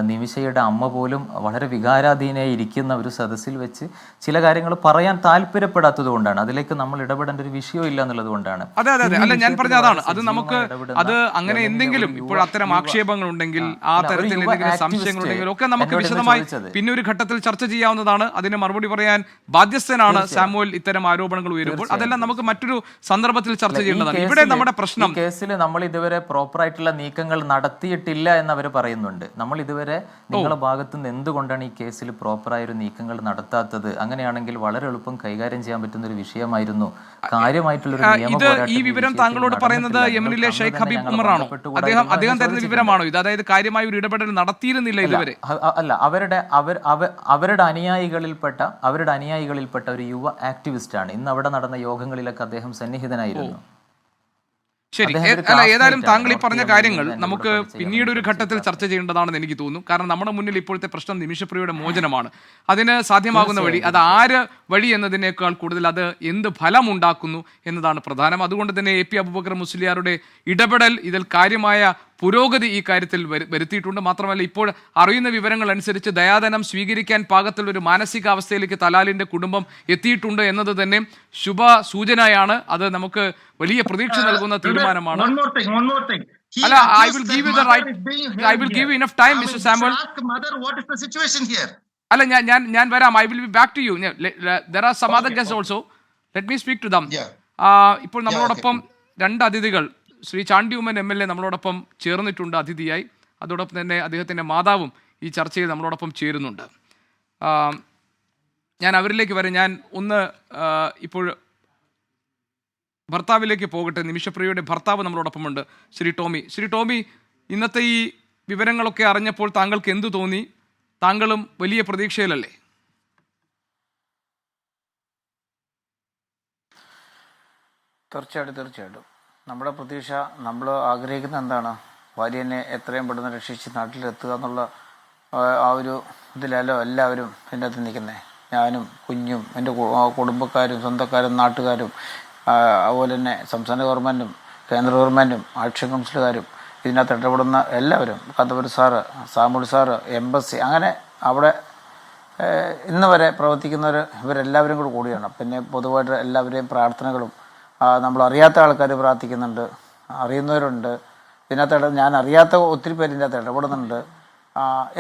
നിമിഷയുടെ അമ്മ പോലും വളരെ വികാരാധീനയായി ഇരിക്കുന്ന ഒരു സദസ്സിൽ വെച്ച് ചില കാര്യങ്ങൾ പറയാൻ താല്പര്യപ്പെടാത്തത് കൊണ്ടാണ്, അതിലേക്ക് നമ്മൾ ഇടപെടേണ്ട ഒരു വിഷയം ഇല്ല എന്നുള്ളത് കൊണ്ടാണ്. അതെ, അല്ല ഞാൻ പറഞ്ഞ അതാണ്. അത് നമുക്ക് അത് അങ്ങനെ എന്തെങ്കിലും ഇപ്പോൾ അത്തരം ആക്ഷേപങ്ങൾ ഉണ്ടെങ്കിൽ, ആ തരത്തിൽ എന്തെങ്കിലും സംശയങ്ങൾ ഉണ്ടെങ്കിൽ ഒക്കെ നമുക്ക് വിശദമായി പിന്നെ ഒരു ഘട്ടത്തിൽ ചർച്ച ചെയ്യാവുന്നതാണ്. അതിന് മറുപടി പറയാൻ ബാധ്യസ്ഥനാണ് സാമുവൽ ഇത്തരം ആരോപണങ്ങൾ ഉയരുമ്പോൾ. അതെല്ലാം നമുക്ക് മറ്റൊരു സന്ദർഭത്തിൽ ചർച്ച ചെയ്യേണ്ടതാണ്. ഇവിടെ നമ്മുടെ പ്രശ്നം, കേസിൽ നമ്മൾ ഇതുവരെ പ്രോപ്പറായിട്ടുള്ള നീക്കങ്ങൾ നടത്തിയിട്ടില്ല എന്ന് അവർ പറയുന്നുണ്ട്. നമ്മൾ ഇതുവരെ നിങ്ങളുടെ ഭാഗത്തു നിന്ന് എന്തുകൊണ്ടാണ് ഈ കേസിൽ പ്രോപ്പറായ ഒരു നീക്കങ്ങൾ നടത്താത്തത്? അങ്ങനെയാണെങ്കിൽ വളരെ എളുപ്പം കൈകാര്യം ചെയ്യാൻ പറ്റുന്ന ഒരു വിഷയമായിരുന്നു. ഈ വിവരം താങ്കളോട് പറയുന്നത് യമനിലെ ഷെയ്ഖ് ഹബീബ് ഉമറാണോ? അദ്ദേഹം തരുന്ന വിവരമാണോ ഇത്? അതായത് കാര്യമായ ഒരു ഇടപെടൽ നടത്തിയിരുന്നില്ല ഇതുവരെ? അല്ല, അവരുടെ അനുയായികളിൽപ്പെട്ട ഒരു യുവ ആക്ടിവിസ്റ്റ് ആണ്. ഇന്ന് അവിടെ നടന്ന യോഗങ്ങളിലൊക്കെ അദ്ദേഹം സന്നിഹിതനായിരുന്നു. ശരി, അല്ല ഏതായാലും താങ്കൾ ഈ പറഞ്ഞ കാര്യങ്ങൾ നമുക്ക് പിന്നീട് ഒരു ഘട്ടത്തിൽ ചർച്ച ചെയ്യേണ്ടതാണെന്ന് എനിക്ക് തോന്നുന്നു. കാരണം നമ്മുടെ മുന്നിൽ ഇപ്പോഴത്തെ പ്രശ്നം നിമിഷപ്രിയയുടെ മോചനമാണ്. അതിന് സാധ്യമാകുന്ന വഴി, അത് ആര് വഴി എന്നതിനേക്കാൾ കൂടുതൽ അത് എന്ത് ഫലം ഉണ്ടാക്കുന്നു എന്നതാണ് പ്രധാനം. അതുകൊണ്ട് തന്നെ AP അബൂബക്കർ മുസ്ലിയാരുടെ ഇടപെടൽ ഇതിൽ കാര്യമായ പുരോഗതി ഈ കാര്യത്തിൽ വരുത്തിയിട്ടുണ്ട്. മാത്രമല്ല ഇപ്പോൾ അറിയുന്ന വിവരങ്ങൾ അനുസരിച്ച് ദയാദനം സ്വീകരിക്കാൻ പാകത്തിലുള്ള ഒരു മാനസികാവസ്ഥയിലേക്ക് തലാലിന്റെ കുടുംബം എത്തിയിട്ടുണ്ട് എന്നത് തന്നെ ശുഭ സൂചനയാണ്. അത് നമുക്ക് വലിയ പ്രതീക്ഷ നൽകുന്ന തീരുമാനമാണ്. അല്ല, I will give you the right, I will give you enough time, Mr. Samuel. അല്ല, ഞാൻ വരാം. I will be back to you. There are some other guests also. Let me speak to them. ഇപ്പോൾ നമ്മളോടൊപ്പം രണ്ട് അതിഥികൾ, Shri Chandy Oommen MLA നമ്മളോടൊപ്പം ചേർന്നിട്ടുണ്ട് അതിഥിയായി. അതോടൊപ്പം തന്നെ അദ്ദേഹത്തിൻ്റെ മാതാവും ഈ ചർച്ചയിൽ നമ്മളോടൊപ്പം ചേരുന്നുണ്ട്. ഞാൻ അവരിലേക്ക് വരാം. ഞാൻ ഒന്ന് ഇപ്പോൾ ഭർത്താവിലേക്ക് പോകട്ടെ. നിമിഷപ്രിയയുടെ ഭർത്താവ് നമ്മളോടൊപ്പമുണ്ട്, ശ്രീ ടോമി. ശ്രീ ടോമി, ഇന്നത്തെ ഈ വിവരങ്ങളൊക്കെ അറിഞ്ഞപ്പോൾ താങ്കൾക്ക് എന്തു തോന്നി? താങ്കളും വലിയ പ്രതീക്ഷയിലല്ലേ? തീർച്ചയായിട്ടും നമ്മുടെ പ്രതീക്ഷ, നമ്മൾ ആഗ്രഹിക്കുന്ന എന്താണ്, ഭാര്യനെ എത്രയും പെട്ടെന്ന് രക്ഷിച്ച് നാട്ടിലെത്തുക എന്നുള്ള ആ ഒരു ഇതിലല്ലോ എല്ലാവരും എൻ്റെ അകത്ത് നിൽക്കുന്നത്. ഞാനും കുഞ്ഞും എൻ്റെ കുടുംബക്കാരും സ്വന്തക്കാരും നാട്ടുകാരും അതുപോലെ തന്നെ സംസ്ഥാന ഗവൺമെൻറ്റും കേന്ദ്ര ഗവൺമെൻറ്റും ആക്ഷൻ കൗൺസിലുകാരും ഇതിനകത്ത് ഇടപെടുന്ന എല്ലാവരും, Kanthapuram sir, Samuel sir, embassy, അങ്ങനെ അവിടെ ഇന്ന് വരെ പ്രവർത്തിക്കുന്നവർ ഇവരെല്ലാവരും കൂടി കൂടിയാണ്. പിന്നെ പൊതുവായിട്ട് എല്ലാവരെയും പ്രാർത്ഥനകളും, നമ്മൾ അറിയാത്ത ആൾക്കാർ പ്രാർത്ഥിക്കുന്നുണ്ട്, അറിയുന്നവരുണ്ട്. ഇതിനകത്ത് ഞാൻ അറിയാത്ത ഒത്തിരി പേര് ഇതിനകത്ത് ഇടപെടുന്നുണ്ട്.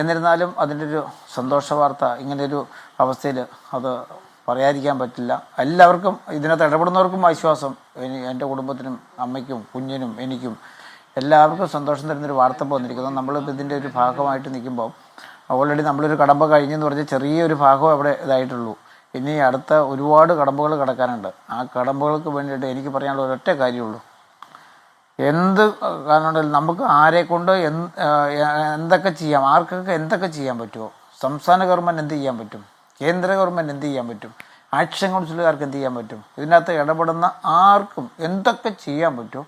എന്നിരുന്നാലും അതിൻ്റെ ഒരു സന്തോഷ വാർത്ത ഇങ്ങനെയൊരു അവസ്ഥയിൽ അത് പറയാതിരിക്കാൻ പറ്റില്ല. എല്ലാവർക്കും ഇതിനകത്ത് ഇടപെടുന്നവർക്കും ആശ്വാസം, എൻ്റെ കുടുംബത്തിനും അമ്മയ്ക്കും കുഞ്ഞിനും എനിക്കും എല്ലാവർക്കും സന്തോഷം തരുന്നൊരു വാർത്ത വന്നിരിക്കുന്നു. നമ്മളിപ്പോൾ ഇതിൻ്റെ ഒരു ഭാഗമായിട്ട് നിൽക്കുമ്പോൾ ഓൾറെഡി നമ്മളൊരു കടമ്പ കഴിഞ്ഞെന്ന് പറഞ്ഞാൽ ചെറിയൊരു ഭാഗം അവിടെ ഇതായിട്ടുള്ളൂ. ഇനി അടുത്ത ഒരുപാട് കടമ്പകൾ കിടക്കാനുണ്ട്. ആ കടമ്പകൾക്ക് വേണ്ടിയിട്ട് എനിക്ക് പറയാനുള്ള ഒരൊറ്റ കാര്യമുള്ളൂ, എന്ത് കാരണം നമുക്ക് ആരെക്കൊണ്ട് എന്തൊക്കെ ചെയ്യാം, ആർക്കൊക്കെ എന്തൊക്കെ ചെയ്യാൻ പറ്റുമോ, സംസ്ഥാന ഗവൺമെൻറ് എന്ത് ചെയ്യാൻ പറ്റും, കേന്ദ്ര ഗവൺമെൻറ് എന്ത് ചെയ്യാൻ പറ്റും, ആക്ഷൻ കൗൺസിലുകാർക്ക് എന്ത് ചെയ്യാൻ പറ്റും, ഇതിനകത്ത് ഇടപെടുന്ന ആർക്കും എന്തൊക്കെ ചെയ്യാൻ പറ്റുമോ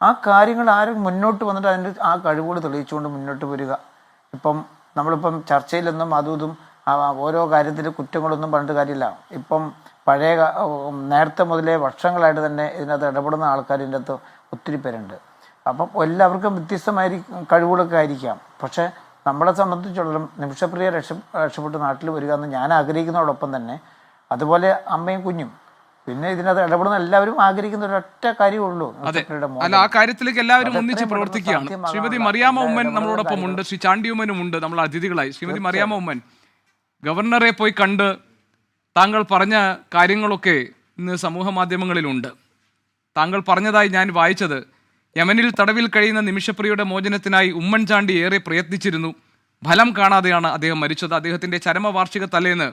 ആ കാര്യങ്ങൾ ആരും മുന്നോട്ട് വന്നിട്ട് അതിൻ്റെ ആ കഴിവുകൾ തെളിയിച്ചുകൊണ്ട് മുന്നോട്ട് വരിക. ഇപ്പം നമ്മളിപ്പം ചർച്ചയിലൊന്നും അതും ഓരോ കാര്യത്തിൽ കുറ്റങ്ങളൊന്നും പറഞ്ഞിട്ട് കാര്യമില്ല. ഇപ്പം പഴയ നേരത്തെ മുതലേ വർഷങ്ങളായിട്ട് തന്നെ ഇതിനകത്ത് ഇടപെടുന്ന ആൾക്കാർ ഇതിൻ്റെ അകത്ത് ഒത്തിരി പേരുണ്ട്. അപ്പം എല്ലാവർക്കും വ്യത്യസ്തമായിരിക്കും, കഴിവുകളൊക്കെ ആയിരിക്കാം. പക്ഷേ നമ്മളെ സംബന്ധിച്ചിടത്തോളം നിമിഷപ്രിയ രക്ഷപ്പെട്ട് നാട്ടിൽ വരിക എന്ന് ഞാൻ ആഗ്രഹിക്കുന്നതോടൊപ്പം തന്നെ അതുപോലെ അമ്മയും കുഞ്ഞും പിന്നെ ഇതിനകത്ത് ഇടപെടുന്ന എല്ലാവരും ആഗ്രഹിക്കുന്ന ഒരൊറ്റ കാര്യമുള്ളൂ. അല്ല, ആ കാര്യത്തിലേക്ക് എല്ലാവരും ഒന്നിച്ച് പ്രവർത്തിക്കുകയാണ്. ശ്രീമതി മറിയാമ്മ ഉമ്മൻ നമ്മളോടൊപ്പം ഉണ്ട്, ശ്രീ ചാണ്ടി ഉമ്മനും ഉണ്ട് നമ്മൾ അതിഥികളായി. ശ്രീമതി മറിയാമ്മ ഉമ്മൻ, ഗവർണറെ പോയി കണ്ട് താങ്കൾ പറഞ്ഞ കാര്യങ്ങളൊക്കെ ഇന്ന് സമൂഹ മാധ്യമങ്ങളിലുണ്ട്. താങ്കൾ പറഞ്ഞതായി ഞാൻ വായിച്ചത്, യമനിൽ തടവിൽ കഴിയുന്ന നിമിഷപ്രിയയുടെ മോചനത്തിനായി ഉമ്മൻചാണ്ടി ഏറെ പ്രയത്നിച്ചിരുന്നു, ഫലം കാണാതെയാണ് അദ്ദേഹം മരിച്ചത്. അദ്ദേഹത്തിൻ്റെ ചരമവാർഷിക തലേന്ന്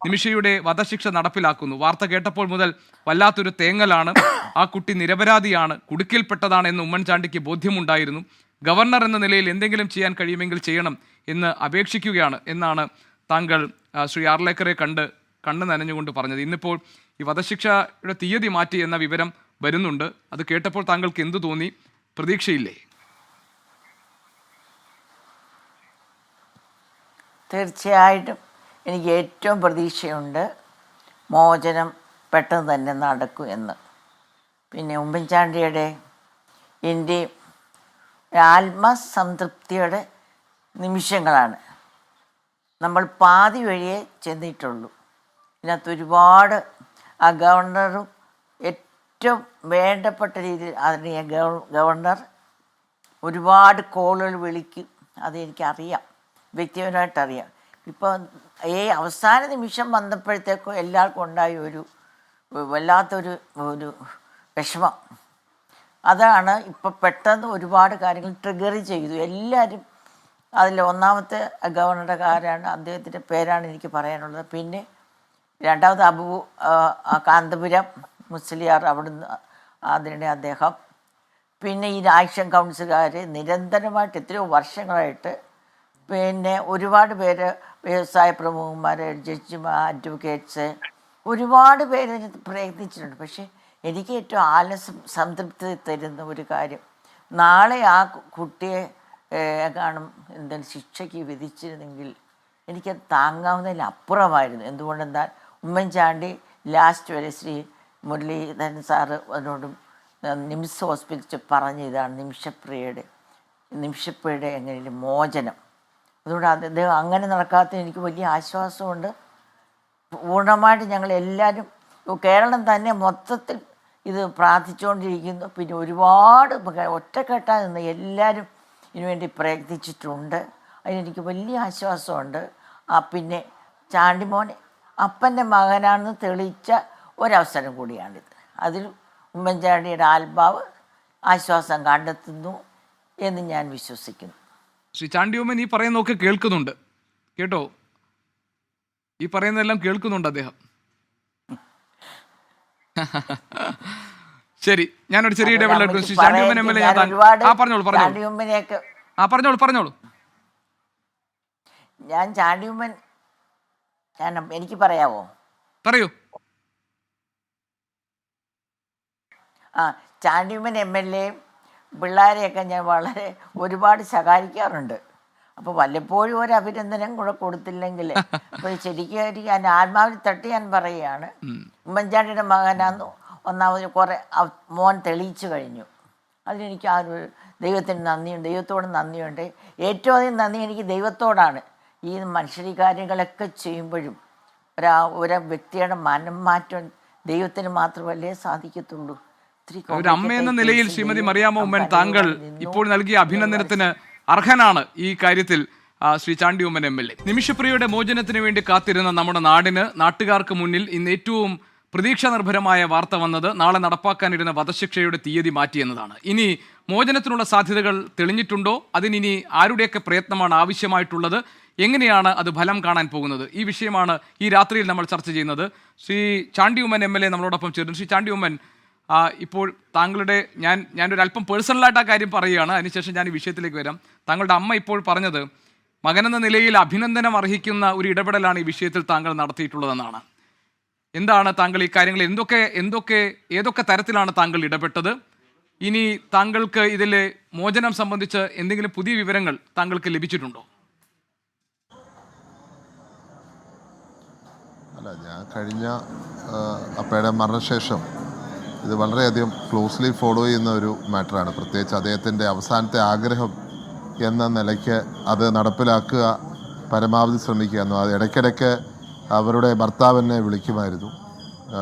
നിമിഷയുടെ വധശിക്ഷ നടപ്പിലാക്കുന്നു. വാർത്ത കേട്ടപ്പോൾ മുതൽ വല്ലാത്തൊരു തേങ്ങലാണ്. ആ കുട്ടി നിരപരാധിയാണ്, കുടുക്കിൽപ്പെട്ടതാണ് എന്ന് ഉമ്മൻചാണ്ടിക്ക് ബോധ്യമുണ്ടായിരുന്നു. ഗവർണർ എന്ന നിലയിൽ എന്തെങ്കിലും ചെയ്യാൻ കഴിയുമെങ്കിൽ ചെയ്യണം എന്ന് അപേക്ഷിക്കുകയാണ് എന്നാണ് താങ്കൾ ശ്രീ ആർലേക്കറെ കണ്ട് കണ്ണ് നനഞ്ഞുകൊണ്ട് പറഞ്ഞത്. ഇന്നിപ്പോൾ ഈ വധശിക്ഷയുടെ തീയതി മാറ്റി എന്ന വിവരം വരുന്നുണ്ട്. അത് കേട്ടപ്പോൾ താങ്കൾക്ക് എന്തു തോന്നി? പ്രതീക്ഷയില്ലേ? തീർച്ചയായിട്ടും എനിക്ക് ഏറ്റവും പ്രതീക്ഷയുണ്ട് മോചനം പെട്ടെന്ന് തന്നെ നടക്കും എന്ന്. പിന്നെ ഉമ്മൻചാണ്ടിയുടെ എൻ്റെ ആത്മസംതൃപ്തിയുടെ നിമിഷങ്ങളാണ്. നമ്മൾ പാതി വഴിയേ ചെന്നിട്ടുള്ളൂ. ഇതിനകത്ത് ഒരുപാട് ആ ഗവർണറും ഏറ്റവും വേണ്ടപ്പെട്ട രീതിയിൽ അതിനെ ഗവർണർ ഒരുപാട് കോളുകൾ വിളിക്കും. അതെനിക്കറിയാം, വ്യക്തിപരമായിട്ടറിയാം. ഇപ്പോൾ ഈ അവസാന നിമിഷം വന്നപ്പോഴത്തേക്കും എല്ലാവർക്കും ഉണ്ടായ ഒരു വല്ലാത്തൊരു വിഷമം. അതാണ് ഇപ്പോൾ പെട്ടെന്ന് ഒരുപാട് കാര്യങ്ങൾ ട്രിഗർ ചെയ്തു. എല്ലാവരും അതിൽ ഒന്നാമത്തെ ഗവർണറുടെ കാരാണ്, അദ്ദേഹത്തിൻ്റെ പേരാണ് എനിക്ക് പറയാനുള്ളത്. പിന്നെ രണ്ടാമത് കാന്തപുരം മുസ്ലിയാർ, അവിടുന്ന് അതിനിടെ അദ്ദേഹം. പിന്നെ ഈ ആക്ഷൻ കൗൺസിലുകാർ നിരന്തരമായിട്ട് എത്രയോ വർഷങ്ങളായിട്ട്, പിന്നെ ഒരുപാട് പേര് വ്യവസായ പ്രമുഖന്മാർ, ജഡ്ജിമാർ, അഡ്വക്കേറ്റ്സ്, ഒരുപാട് പേര് പ്രയത്നിച്ചിട്ടുണ്ട്. പക്ഷേ എനിക്ക് ഏറ്റവും സംതൃപ്തി തരുന്ന ഒരു കാര്യം, നാളെ ആ കുട്ടിയെ കാണും എന്തെങ്കിലും ശിക്ഷയ്ക്ക് വിധിച്ചിരുന്നെങ്കിൽ എനിക്കത് താങ്ങാവുന്നതിൽ അപ്പുറമായിരുന്നു. എന്തുകൊണ്ടെന്നാൽ ഉമ്മൻചാണ്ടി ലാസ്റ്റ് വരെ ശ്രീ മുരളീധരൻ സാറ് അതിനോടും നിംസ് ഹോസ്പിറ്റലിൽ പറഞ്ഞ ഇതാണ് നിമിഷപ്രിയയുടെ എങ്ങനെയും മോചനം. അതുകൊണ്ട് അദ്ദേഹം അങ്ങനെ നടക്കാത്തതിന് എനിക്ക് വലിയ ആശ്വാസമുണ്ട്. പൂർണ്ണമായിട്ട് ഞങ്ങളെല്ലാവരും കേരളം തന്നെ മൊത്തത്തിൽ ഇത് പ്രാർത്ഥിച്ചുകൊണ്ടിരിക്കുന്നു. പിന്നെ ഒരുപാട് ഒറ്റക്കെട്ടായി നിന്ന് എല്ലാവരും ഇതിനുവേണ്ടി പ്രയത്നിച്ചിട്ടുണ്ട്. അതിനെനിക്ക് വലിയ ആശ്വാസമുണ്ട്. പിന്നെ ചാണ്ടിമോനെ അപ്പൻ്റെ മകനാണെന്ന് തെളിയിച്ച ഒരവസരം കൂടിയാണിത്. അതിൽ ഉമ്മൻചാണ്ടിയുടെ ആത്മാവ് ആശ്വാസം കണ്ടെത്തുന്നു എന്ന് ഞാൻ വിശ്വസിക്കുന്നു. ശ്രീ ചാണ്ടിയുമ്മൻ ഈ പറയുന്നതൊക്കെ കേൾക്കുന്നുണ്ട് കേട്ടോ, ഈ പറയുന്നതെല്ലാം കേൾക്കുന്നുണ്ട് അദ്ദേഹം. ശരി, ഞാനൊരു ചെറിയ ഇടവേള എടുക്കും. Shri Chandy Oommen M L A പറഞ്ഞോളൂ. ഞാൻ ചാണ്ടിയുമ്മൻ എനിക്ക് പറയാവോ? പറയൂ. ചാണ്ടിയുമ്മൻ എം എൽ എയും പിള്ളേരെയൊക്കെ ഞാൻ ഒരുപാട് ശകാരിക്കാറുണ്ട്. അപ്പോൾ വല്ലപ്പോഴും ഒരു അഭിനന്ദനം കൂടെ കൊടുത്തില്ലെങ്കിൽ അപ്പോൾ ശരിക്കും ഞാൻ ആത്മാവിൽ തട്ടി ഞാൻ പറയുകയാണ്, ഉമ്മൻചാണ്ടിയുടെ മകനാന്ന് ഒന്നാമത് കുറേ മോൻ തെളിയിച്ചു കഴിഞ്ഞു. അതിനെനിക്ക് ആ ഒരു ദൈവത്തിന് നന്ദിയുണ്ട്, ദൈവത്തോട് നന്ദിയുണ്ട്. ഏറ്റവും അധികം നന്ദി എനിക്ക് ദൈവത്തോടാണ്. ഈ മനുഷ്യരീ കാര്യങ്ങളൊക്കെ ചെയ്യുമ്പോഴും ഒരു വ്യക്തിയുടെ മനം മാറ്റം ദൈവത്തിന് മാത്രമല്ലേ സാധിക്കത്തുള്ളൂ. ഒരു അമ്മ എന്ന നിലയിൽ ശ്രീമതി മറിയാമ്മ ഉമ്മൻ താങ്കൾ ഇപ്പോൾ നൽകിയ അഭിനന്ദനത്തിന് അർഹനാണ് ഈ കാര്യത്തിൽ Shri Chandy Oommen M L A. നിമിഷപ്രിയയുടെ മോചനത്തിന് വേണ്ടി കാത്തിരുന്ന നമ്മുടെ നാടിന്, നാട്ടുകാർക്ക് മുന്നിൽ ഇന്ന് ഏറ്റവും പ്രതീക്ഷാ നിർഭരമായ വാർത്ത വന്നത് നാളെ നടപ്പാക്കാനിരുന്ന വധശിക്ഷയുടെ തീയതി മാറ്റിയെന്നതാണ്. ഇനി മോചനത്തിനുള്ള സാധ്യതകൾ തെളിഞ്ഞിട്ടുണ്ടോ? അതിനി ആരുടെയൊക്കെ പ്രയത്നമാണ് ആവശ്യമായിട്ടുള്ളത്? എങ്ങനെയാണ് അത് ഫലം കാണാൻ പോകുന്നത്? ഈ വിഷയമാണ് ഈ രാത്രിയിൽ നമ്മൾ ചർച്ച ചെയ്യുന്നത്. Shri Chandy Oommen M L A നമ്മളോടൊപ്പം ചേർന്നു. ശ്രീ ചാണ്ടിയുമ്മൻ, ഇപ്പോൾ താങ്കളുടെ ഞാനൊരു അല്പം പേഴ്സണലായിട്ട് ആ കാര്യം പറയുകയാണ്, അതിനുശേഷം ഞാൻ ഈ വിഷയത്തിലേക്ക് വരാം. താങ്കളുടെ അമ്മ ഇപ്പോൾ പറഞ്ഞത് മകനെന്ന നിലയിൽ അഭിനന്ദനം അർഹിക്കുന്ന ഒരു ഇടപെടലാണ് ഈ വിഷയത്തിൽ താങ്കൾ നടത്തിയിട്ടുള്ളതെന്നാണ്. എന്താണ് താങ്കൾ ഈ കാര്യങ്ങൾ ഏതൊക്കെ തരത്തിലാണ് താങ്കൾ ഇടപെട്ടത്? ഇനി താങ്കൾക്ക് ഇതിലെ മോചനം സംബന്ധിച്ച് എന്തെങ്കിലും പുതിയ വിവരങ്ങൾ താങ്കൾക്ക് ലഭിച്ചിട്ടുണ്ടോ? അല്ല, ഞാൻ കഴിഞ്ഞ അപ്പയുടെ മരണശേഷം ഇത് വളരെയധികം ക്ലോസ്ലി ഫോളോ ചെയ്യുന്ന ഒരു മാറ്ററാണ്. പ്രത്യേകിച്ച് അദ്ദേഹത്തിൻ്റെ അവസാനത്തെ ആഗ്രഹം എന്ന നിലയ്ക്ക് അത് നടപ്പിലാക്കുക, പരമാവധി ശ്രമിക്കുക എന്നു. അത് ഇടയ്ക്കിടയ്ക്ക് അവരുടെ ഭർത്താവിനെ വിളിക്കുമായിരുന്നു.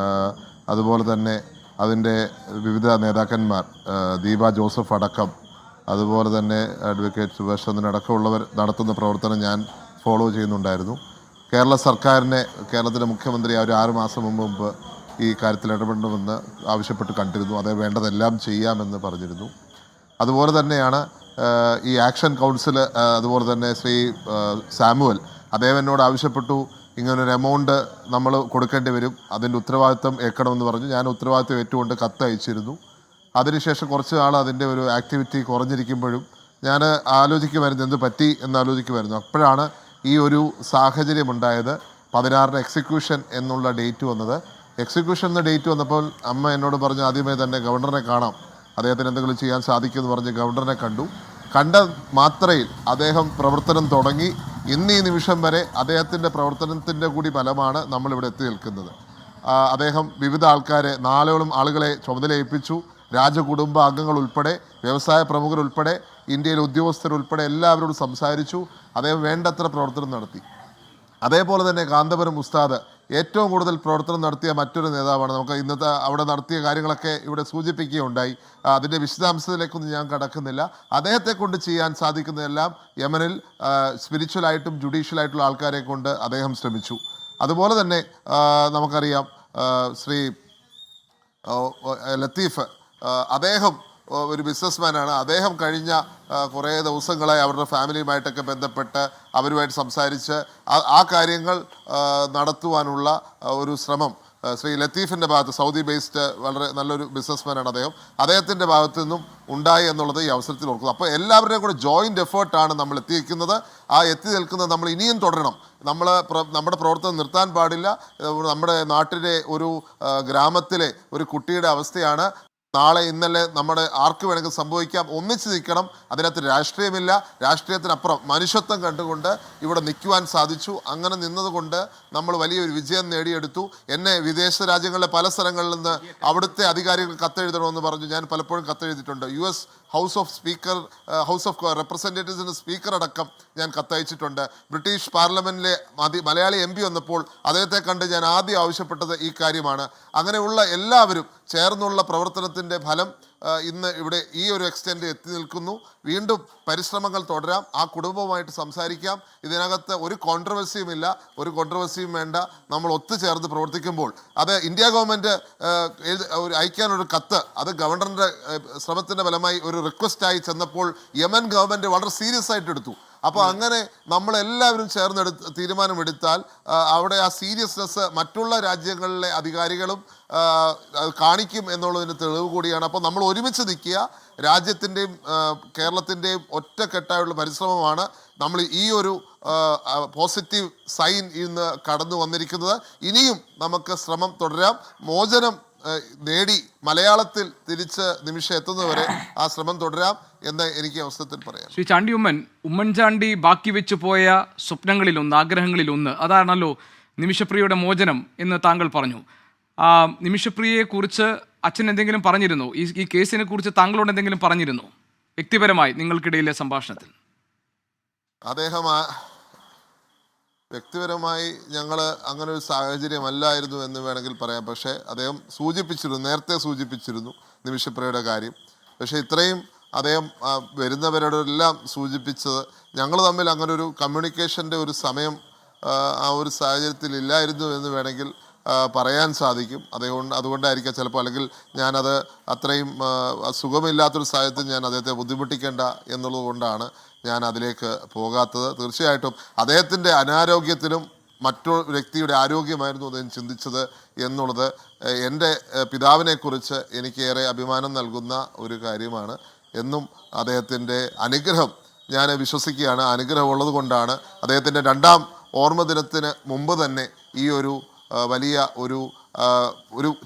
അതുപോലെ തന്നെ അതിൻ്റെ വിവിധ നേതാക്കന്മാർ, ദീപ ജോസഫ് അടക്കം, അതുപോലെ തന്നെ അഡ്വക്കേറ്റ് സുഭാഷ് ചന്ദ്രൻ അടക്കമുള്ളവർ നടത്തുന്ന പ്രവർത്തനം ഞാൻ ഫോളോ ചെയ്യുന്നുണ്ടായിരുന്നു. കേരള സർക്കാരിനെ, കേരളത്തിലെ മുഖ്യമന്ത്രി ഒരു 6 മാസം മുമ്പ് ഈ കാര്യത്തിൽ ഇടപെടണമെന്ന് ആവശ്യപ്പെട്ട് കണ്ടിരുന്നു. അതേ വേണ്ടതെല്ലാം ചെയ്യാമെന്ന് പറഞ്ഞിരുന്നു. അതുപോലെ തന്നെയാണ് ഈ ആക്ഷൻ കൗൺസിൽ, അതുപോലെ തന്നെ ശ്രീ സാമുവൽ, അദ്ദേഹം എന്നോട് ആവശ്യപ്പെട്ടു ഇങ്ങനൊരു എമൗണ്ട് നമ്മൾ കൊടുക്കേണ്ടി വരും, അതിൻ്റെ ഉത്തരവാദിത്വം ഏൽക്കണമെന്ന് പറഞ്ഞു. ഞാൻ ഉത്തരവാദിത്വം ഏറ്റുകൊണ്ട് കത്ത് അയച്ചിരുന്നു. അതിനുശേഷം കുറച്ച് നാൾ അതിൻ്റെ ഒരു ആക്ടിവിറ്റി കുറഞ്ഞിരിക്കുമ്പോഴും ഞാൻ ആലോചിക്കുമായിരുന്നു എന്ത് പറ്റി എന്നാലോചിക്കുമായിരുന്നു. അപ്പോഴാണ് ഈ ഒരു സാഹചര്യമുണ്ടായത്. 16-ന് എക്സിക്യൂഷൻ എന്നുള്ള ഡേറ്റ് വന്നത്. എക്സിക്യൂഷൻ എന്ന ഡേറ്റ് വന്നപ്പോൾ അമ്മ എന്നോട് പറഞ്ഞു ആദ്യമേ തന്നെ ഗവർണറെ കാണാം, അദ്ദേഹത്തിന് എന്തെങ്കിലും ചെയ്യാൻ സാധിക്കുമെന്ന് പറഞ്ഞ് ഗവർണറെ കണ്ടു. കണ്ട മാത്രയിൽ അദ്ദേഹം പ്രവർത്തനം തുടങ്ങി. ഇന്ന് ഈ നിമിഷം വരെ അദ്ദേഹത്തിൻ്റെ പ്രവർത്തനത്തിൻ്റെ കൂടി ഫലമാണ് നമ്മളിവിടെ എത്തി നിൽക്കുന്നത്. അദ്ദേഹം വിവിധ ആൾക്കാരെ 4 ആളുകളെ ചുമതലയേൽപ്പിച്ചു. രാജകുടുംബ അംഗങ്ങൾ ഉൾപ്പെടെ, വ്യവസായ പ്രമുഖരുൾപ്പെടെ, ഇന്ത്യയിലെ ഉദ്യോഗസ്ഥരുൾപ്പെടെ എല്ലാവരോടും സംസാരിച്ചു. അദ്ദേഹം വേണ്ടത്ര പ്രവർത്തനം നടത്തി. അതേപോലെ തന്നെ കാന്തപുരം ഉസ്താദ് ഏറ്റവും കൂടുതൽ പ്രവർത്തനം നടത്തിയ മറ്റൊരു നേതാവാണ്. നമുക്ക് ഇന്നത്തെ അവിടെ നടത്തിയ കാര്യങ്ങളൊക്കെ ഇവിടെ സൂചിപ്പിക്കുകയുണ്ടായി. അതിൻ്റെ വിശദാംശത്തിലേക്കൊന്നും ഞാൻ കടക്കുന്നില്ല. അദ്ദേഹത്തെ കൊണ്ട് ചെയ്യാൻ സാധിക്കുന്നതെല്ലാം യമനിൽ സ്പിരിച്വലായിട്ടും ജുഡീഷ്യലായിട്ടുള്ള ആൾക്കാരെ കൊണ്ട് അദ്ദേഹം ശ്രമിച്ചു. അതുപോലെ തന്നെ നമുക്കറിയാം ശ്രീ ലത്തീഫ്, അദ്ദേഹം ഒരു ബിസിനസ്മാനാണ്. അദ്ദേഹം കഴിഞ്ഞ കുറേ ദിവസങ്ങളായി അവരുടെ ഫാമിലിയുമായിട്ടൊക്കെ ബന്ധപ്പെട്ട് അവരുമായിട്ട് സംസാരിച്ച് ആ കാര്യങ്ങൾ നടത്തുവാനുള്ള ഒരു ശ്രമം ശ്രീ ലത്തീഫിൻ്റെ ഭാഗത്ത്, സൗദി ബേസ്ഡ് വളരെ നല്ലൊരു ബിസിനസ്മാനാണ് അദ്ദേഹത്തിൻ്റെ ഭാഗത്തു നിന്നും ഉണ്ടായി എന്നുള്ളത് ഈ അവസരത്തിൽ ഓർക്കുന്നു. അപ്പോൾ എല്ലാവരുടെയും കൂടെ ജോയിൻ്റ് എഫേർട്ടാണ് നമ്മൾ എത്തിയിരിക്കുന്നത്. ആ എത്തി നിൽക്കുന്നത് നമ്മൾ ഇനിയും തുടരണം. നമ്മുടെ പ്രവർത്തനം നിർത്താൻ പാടില്ല. നമ്മുടെ നാട്ടിലെ ഒരു ഗ്രാമത്തിലെ ഒരു കുട്ടിയുടെ അവസ്ഥയാണ്. നാളെ ഇന്നലെ നമ്മുടെ ആർക്ക് വേണമെങ്കിൽ സംഭവിക്കാം. ഒന്നിച്ച് നിൽക്കണം. അതിനകത്ത് രാഷ്ട്രീയമില്ല. രാഷ്ട്രീയത്തിനപ്പുറം മനുഷ്യത്വം കണ്ടുകൊണ്ട് ഇവിടെ നിൽക്കുവാൻ സാധിച്ചു. അങ്ങനെ നിന്നതുകൊണ്ട് നമ്മൾ വലിയൊരു വിജയം നേടിയെടുത്തു. എന്നെ വിദേശ രാജ്യങ്ങളിലെ പല സ്ഥലങ്ങളിൽ നിന്ന് അവിടുത്തെ അധികാരികൾ കത്തെഴുതണമെന്ന് പറഞ്ഞു. ഞാൻ പലപ്പോഴും കത്തെഴുതിയിട്ടുണ്ട്. US ഹൗസ് ഓഫ് റെപ്രസെൻറ്റേറ്റീവ്സിൻ്റെ സ്പീക്കർ അടക്കം ഞാൻ കത്തയച്ചിട്ടുണ്ട്. ബ്രിട്ടീഷ് പാർലമെൻറ്റിലെ മലയാളി MP വന്നപ്പോൾ അദ്ദേഹത്തെ കണ്ട് ഞാൻ ആദ്യം ആവശ്യപ്പെട്ടത് ഈ കാര്യമാണ്. അങ്ങനെയുള്ള എല്ലാവരും ചേർന്നുള്ള പ്രവർത്തനത്തിൻ്റെ ഫലം ഇന്ന് ഇവിടെ ഈ ഒരു എക്സ്റ്റെൻഡ് എത്തി നിൽക്കുന്നു. വീണ്ടും പരിശ്രമങ്ങൾ തുടരാം. ആ കുടുംബവുമായിട്ട് സംസാരിക്കാം. ഇതിനകത്ത് ഒരു കോൺട്രവേഴ്സിയും ഇല്ല, ഒരു കോൺട്രവേഴ്സിയും വേണ്ട. നമ്മൾ ഒത്തുചേർന്ന് പ്രവർത്തിക്കുമ്പോൾ അത് ഇന്ത്യ ഗവൺമെൻറ് അയക്കാനൊരു കത്ത്, അത് ഗവർണറുടെ ശ്രമത്തിൻ്റെ ഫലമായി ഒരു റിക്വസ്റ്റായി ചെന്നപ്പോൾ യമൻ ഗവൺമെൻറ് വളരെ സീരിയസ് ആയിട്ട് എടുത്തു. അപ്പോൾ അങ്ങനെ നമ്മളെല്ലാവരും ചേർന്നെടുത്ത് തീരുമാനമെടുത്താൽ അവിടെ ആ സീരിയസ്നെസ് മറ്റുള്ള രാജ്യങ്ങളിലെ അധികാരികളും കാണിക്കും എന്നുള്ളതിന് തെളിവ് കൂടിയാണ്. അപ്പോൾ നമ്മൾ ഒരുമിച്ച് നിൽക്കുക. രാജ്യത്തിൻ്റെയും കേരളത്തിൻ്റെയും ഒറ്റക്കെട്ടായുള്ള പരിശ്രമമാണ് നമ്മൾ ഈ ഒരു പോസിറ്റീവ് സൈൻ ഇന്ന് കടന്നു വന്നിരിക്കുന്നത്. ഇനിയും നമുക്ക് ശ്രമം തുടരാം. മോചനം നേടി മലയാളത്തിൽ തിരിച്ച് നിമിഷം എത്തുന്നവരെ ആ ശ്രമം തുടരാം എന്ന് എനിക്ക് അവസരത്തിൽ പറയാം. ശ്രീ ചാണ്ടി ഉമ്മൻചാണ്ടി ബാക്കി വെച്ചു പോയ സ്വപ്നങ്ങളിലൊന്ന്, ആഗ്രഹങ്ങളിലൊന്ന് അതാണല്ലോ നിമിഷപ്രിയയുടെ മോചനം എന്ന് താങ്കൾ പറഞ്ഞു. നിമിഷപ്രിയയെക്കുറിച്ച് അച്ഛൻ എന്തെങ്കിലും പറഞ്ഞിരുന്നോ? ഈ കേസിനെ കുറിച്ച് താങ്കളോട് എന്തെങ്കിലും പറഞ്ഞിരുന്നോ വ്യക്തിപരമായി നിങ്ങൾക്കിടയിലെ സംഭാഷണത്തിൽ? അദ്ദേഹം വ്യക്തിപരമായി ഞങ്ങൾ അങ്ങനെ ഒരു സാഹചര്യമല്ലായിരുന്നു എന്ന് വേണമെങ്കിൽ പറയാം. പക്ഷേ അദ്ദേഹം നേരത്തെ സൂചിപ്പിച്ചിരുന്നു നിമിഷപ്രിയയുടെ കാര്യം. പക്ഷേ ഇത്രയും അദ്ദേഹം വരുന്നവരോടെല്ലാം സൂചിപ്പിച്ചത് ഞങ്ങൾ തമ്മിൽ അങ്ങനെ ഒരു കമ്മ്യൂണിക്കേഷൻ്റെ ഒരു സമയം ആ ഒരു സാഹചര്യത്തിൽ ഇല്ലായിരുന്നു എന്ന് വേണമെങ്കിൽ പറയാൻ സാധിക്കും. അതുകൊണ്ടായിരിക്കാം ചിലപ്പോൾ, അല്ലെങ്കിൽ ഞാനത് അത്രയും സുഖമില്ലാത്തൊരു സാഹചര്യത്തിൽ ഞാൻ അദ്ദേഹത്തെ ബുദ്ധിമുട്ടിക്കേണ്ട എന്നുള്ളത് കൊണ്ടാണ് ഞാൻ അതിലേക്ക് പോകാത്തത്. തീർച്ചയായിട്ടും അദ്ദേഹത്തിൻ്റെ അനാരോഗ്യത്തിലും മറ്റൊരു വ്യക്തിയുടെ ആരോഗ്യമായിരുന്നു അദ്ദേഹം ചിന്തിച്ചത് എന്നുള്ളത് എൻ്റെ പിതാവിനെക്കുറിച്ച് എനിക്കേറെ അഭിമാനം നൽകുന്ന ഒരു കാര്യമാണ്. എന്നും അദ്ദേഹത്തിൻ്റെ അനുഗ്രഹം ഞാൻ വിശ്വസിക്കുകയാണ്. അനുഗ്രഹം ഉള്ളത് കൊണ്ടാണ് അദ്ദേഹത്തിൻ്റെ 2ാം ഓർമ്മ ദിനത്തിന് മുമ്പ് തന്നെ ഈ ഒരു വലിയ ഒരു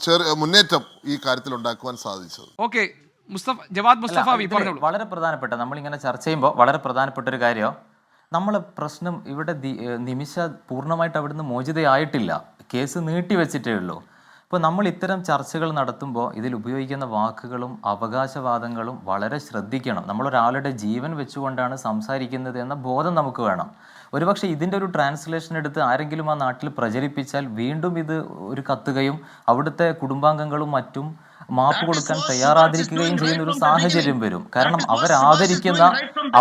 ചെറിയ മുന്നേറ്റം ഈ കാര്യത്തിൽ ഉണ്ടാക്കുവാൻ സാധിച്ചത്. ഓക്കെ, ജവാദ് മുസ്തഫ പറഞ്ഞോളൂ. വളരെ പ്രധാനപ്പെട്ട, നമ്മളിങ്ങനെ ചർച്ച ചെയ്യുമ്പോൾ വളരെ പ്രധാനപ്പെട്ട ഒരു കാര്യം, നമ്മളെ പ്രശ്നം ഇവിടെ നിമിഷ പൂർണ്ണമായിട്ട് അവിടുന്ന് മോചിതയായിട്ടില്ല. കേസ് നീട്ടിവെച്ചിട്ടേ ഉള്ളൂ. അപ്പോൾ നമ്മൾ ഇത്തരം ചർച്ചകൾ നടത്തുമ്പോൾ ഇതിൽ ഉപയോഗിക്കുന്ന വാക്കുകളും അവകാശവാദങ്ങളും വളരെ ശ്രദ്ധിക്കണം. നമ്മളൊരാളുടെ ജീവൻ വെച്ചുകൊണ്ടാണ് സംസാരിക്കുന്നത് എന്ന ബോധം നമുക്ക് വേണം. ഒരുപക്ഷെ ഇതിൻ്റെ ഒരു ട്രാൻസ്ലേഷൻ എടുത്ത് ആരെങ്കിലും ആ നാട്ടിൽ പ്രചരിപ്പിച്ചാൽ വീണ്ടും ഇത് ഒരു കത്തുകയും അവിടുത്തെ കുടുംബാംഗങ്ങളും മറ്റും മാപ്പ് കൊടുക്കാൻ തയ്യാറാതിരിക്കുകയും ചെയ്യുന്ന ഒരു സാഹചര്യം വരും. കാരണം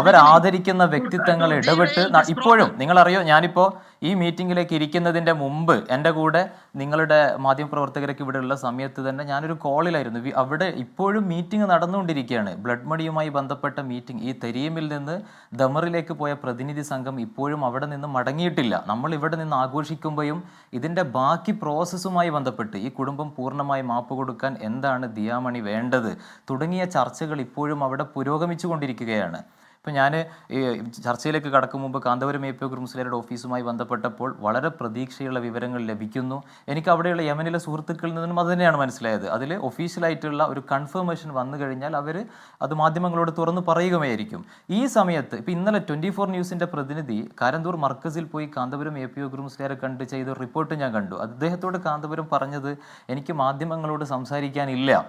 അവരാദരിക്കുന്ന വ്യക്തിത്വങ്ങൾ ഇടപെട്ട് ഇപ്പോഴും നിങ്ങളറിയോ, ഞാനിപ്പോൾ ഈ മീറ്റിങ്ങിലേക്ക് ഇരിക്കുന്നതിൻ്റെ മുമ്പ് എൻ്റെ കൂടെ നിങ്ങളുടെ മാധ്യമപ്രവർത്തകരൊക്കെ ഇവിടെ ഉള്ള സമയത്ത് തന്നെ ഞാനൊരു കോളിലായിരുന്നു. അവിടെ ഇപ്പോഴും മീറ്റിംഗ് നടന്നുകൊണ്ടിരിക്കുകയാണ്. ബ്ലഡ് മണിയുമായി ബന്ധപ്പെട്ട മീറ്റിംഗ്. ഈ തെരീമിൽ നിന്ന് ദമറിലേക്ക് പോയ പ്രതിനിധി സംഘം ഇപ്പോഴും അവിടെ നിന്ന് മടങ്ങിയിട്ടില്ല. നമ്മൾ ഇവിടെ നിന്ന് ആഘോഷിക്കുമ്പോഴും ഇതിൻ്റെ ബാക്കി പ്രോസസ്സുമായി ബന്ധപ്പെട്ട് ഈ കുടുംബം പൂർണ്ണമായി മാപ്പ് കൊടുക്കാൻ എന്താണ് ദിയാമണി വേണ്ടത് തുടങ്ങിയ ചർച്ചകൾ ഇപ്പോഴും അവിടെ പുരോഗമിച്ചു കൊണ്ടിരിക്കുകയാണ്. ഇപ്പം ഞാൻ ഈ ചർച്ചയിലേക്ക് കടക്കും മുമ്പ് കാന്തപുരം APO ഗ്രൂംസ്ലേരുടെ ഓഫീസുമായി ബന്ധപ്പെട്ടപ്പോൾ വളരെ പ്രതീക്ഷയുള്ള വിവരങ്ങൾ ലഭിക്കുന്നു. എനിക്ക് അവിടെയുള്ള യമനിലെ സുഹൃത്തുക്കളിൽ നിന്നും അത് തന്നെയാണ് മനസ്സിലായത്. അതിൽ ഒഫീഷ്യലായിട്ടുള്ള ഒരു കൺഫർമേഷൻ വന്നു കഴിഞ്ഞാൽ അവർ അത് മാധ്യമങ്ങളോട് തുറന്ന് പറയുകയായിരിക്കും. ഈ സമയത്ത് ഇപ്പം ഇന്നലെ 24 ന്യൂസിൻ്റെ പ്രതിനിധി കാരന്തൂർ മർക്കസിൽ പോയി കാന്തപുരം APO ഗ്രൂംസ്ലേരെ കണ്ട് ചെയ്ത റിപ്പോർട്ട് ഞാൻ കണ്ടു. അദ്ദേഹത്തോട് കാന്തപുരം പറഞ്ഞത്, എനിക്ക് മാധ്യമങ്ങളോട് സംസാരിക്കാനില്ല,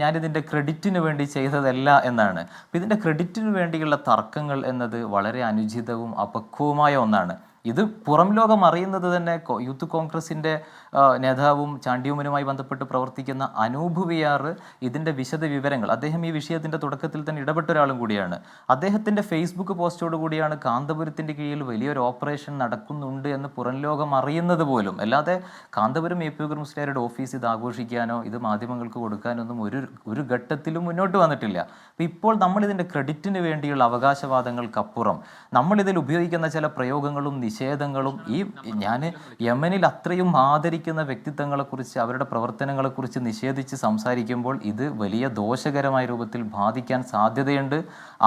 ഞാനിതിൻ്റെ ക്രെഡിറ്റിന് വേണ്ടി ചെയ്തതല്ല എന്നാണ്. അപ്പം ഇതിൻ്റെ ക്രെഡിറ്റിന് വേണ്ടിയുള്ള തർക്കങ്ങൾ എന്നത് വളരെ അനുചിതവും അപക്വവുമായ ഒന്നാണ്. ഇത് പുറം ലോകം അറിയുന്നത് തന്നെ യൂത്ത് കോൺഗ്രസിൻ്റെ നേതാവും ചാണ്ടിയുമനുമായി ബന്ധപ്പെട്ട് പ്രവർത്തിക്കുന്ന അനൂപ് വിയാർ ഇതിൻ്റെ വിശദ വിവരങ്ങൾ, അദ്ദേഹം ഈ വിഷയത്തിൻ്റെ തുടക്കത്തിൽ തന്നെ ഇടപെട്ട ഒരാളും കൂടിയാണ്. അദ്ദേഹത്തിൻ്റെ ഫേസ്ബുക്ക് പോസ്റ്റോട് കൂടിയാണ് കാന്തപുരത്തിൻ്റെ കീഴിൽ വലിയൊരു ഓപ്പറേഷൻ നടക്കുന്നുണ്ട് എന്ന് പുറം ലോകം അറിയുന്നത് പോലും. അല്ലാതെ കാന്തപുരം APO ഗ്രൂംസ്ലേരുടെ ഓഫീസ് ഇത് ആഘോഷിക്കാനോ ഇത് മാധ്യമങ്ങൾക്ക് കൊടുക്കാനോ ഒന്നും ഒരു ഘട്ടത്തിലും മുന്നോട്ട് വന്നിട്ടില്ല. അപ്പോൾ ഇപ്പോൾ നമ്മളിതിൻ്റെ ക്രെഡിറ്റിന് വേണ്ടിയുള്ള അവകാശവാദങ്ങൾക്കപ്പുറം നമ്മളിതിൽ ഉപയോഗിക്കുന്ന ചില പ്രയോഗങ്ങളും നിഷേധങ്ങളും, ഞാൻ യമനിൽ അത്രയും ആദരിക്കുന്ന വ്യക്തിത്വങ്ങളെക്കുറിച്ച് അവരുടെ പ്രവർത്തനങ്ങളെക്കുറിച്ച് നിഷേധിച്ച് സംസാരിക്കുമ്പോൾ ഇത് വലിയ ദോഷകരമായ രൂപത്തിൽ ബാധിക്കാൻ സാധ്യതയുണ്ട്.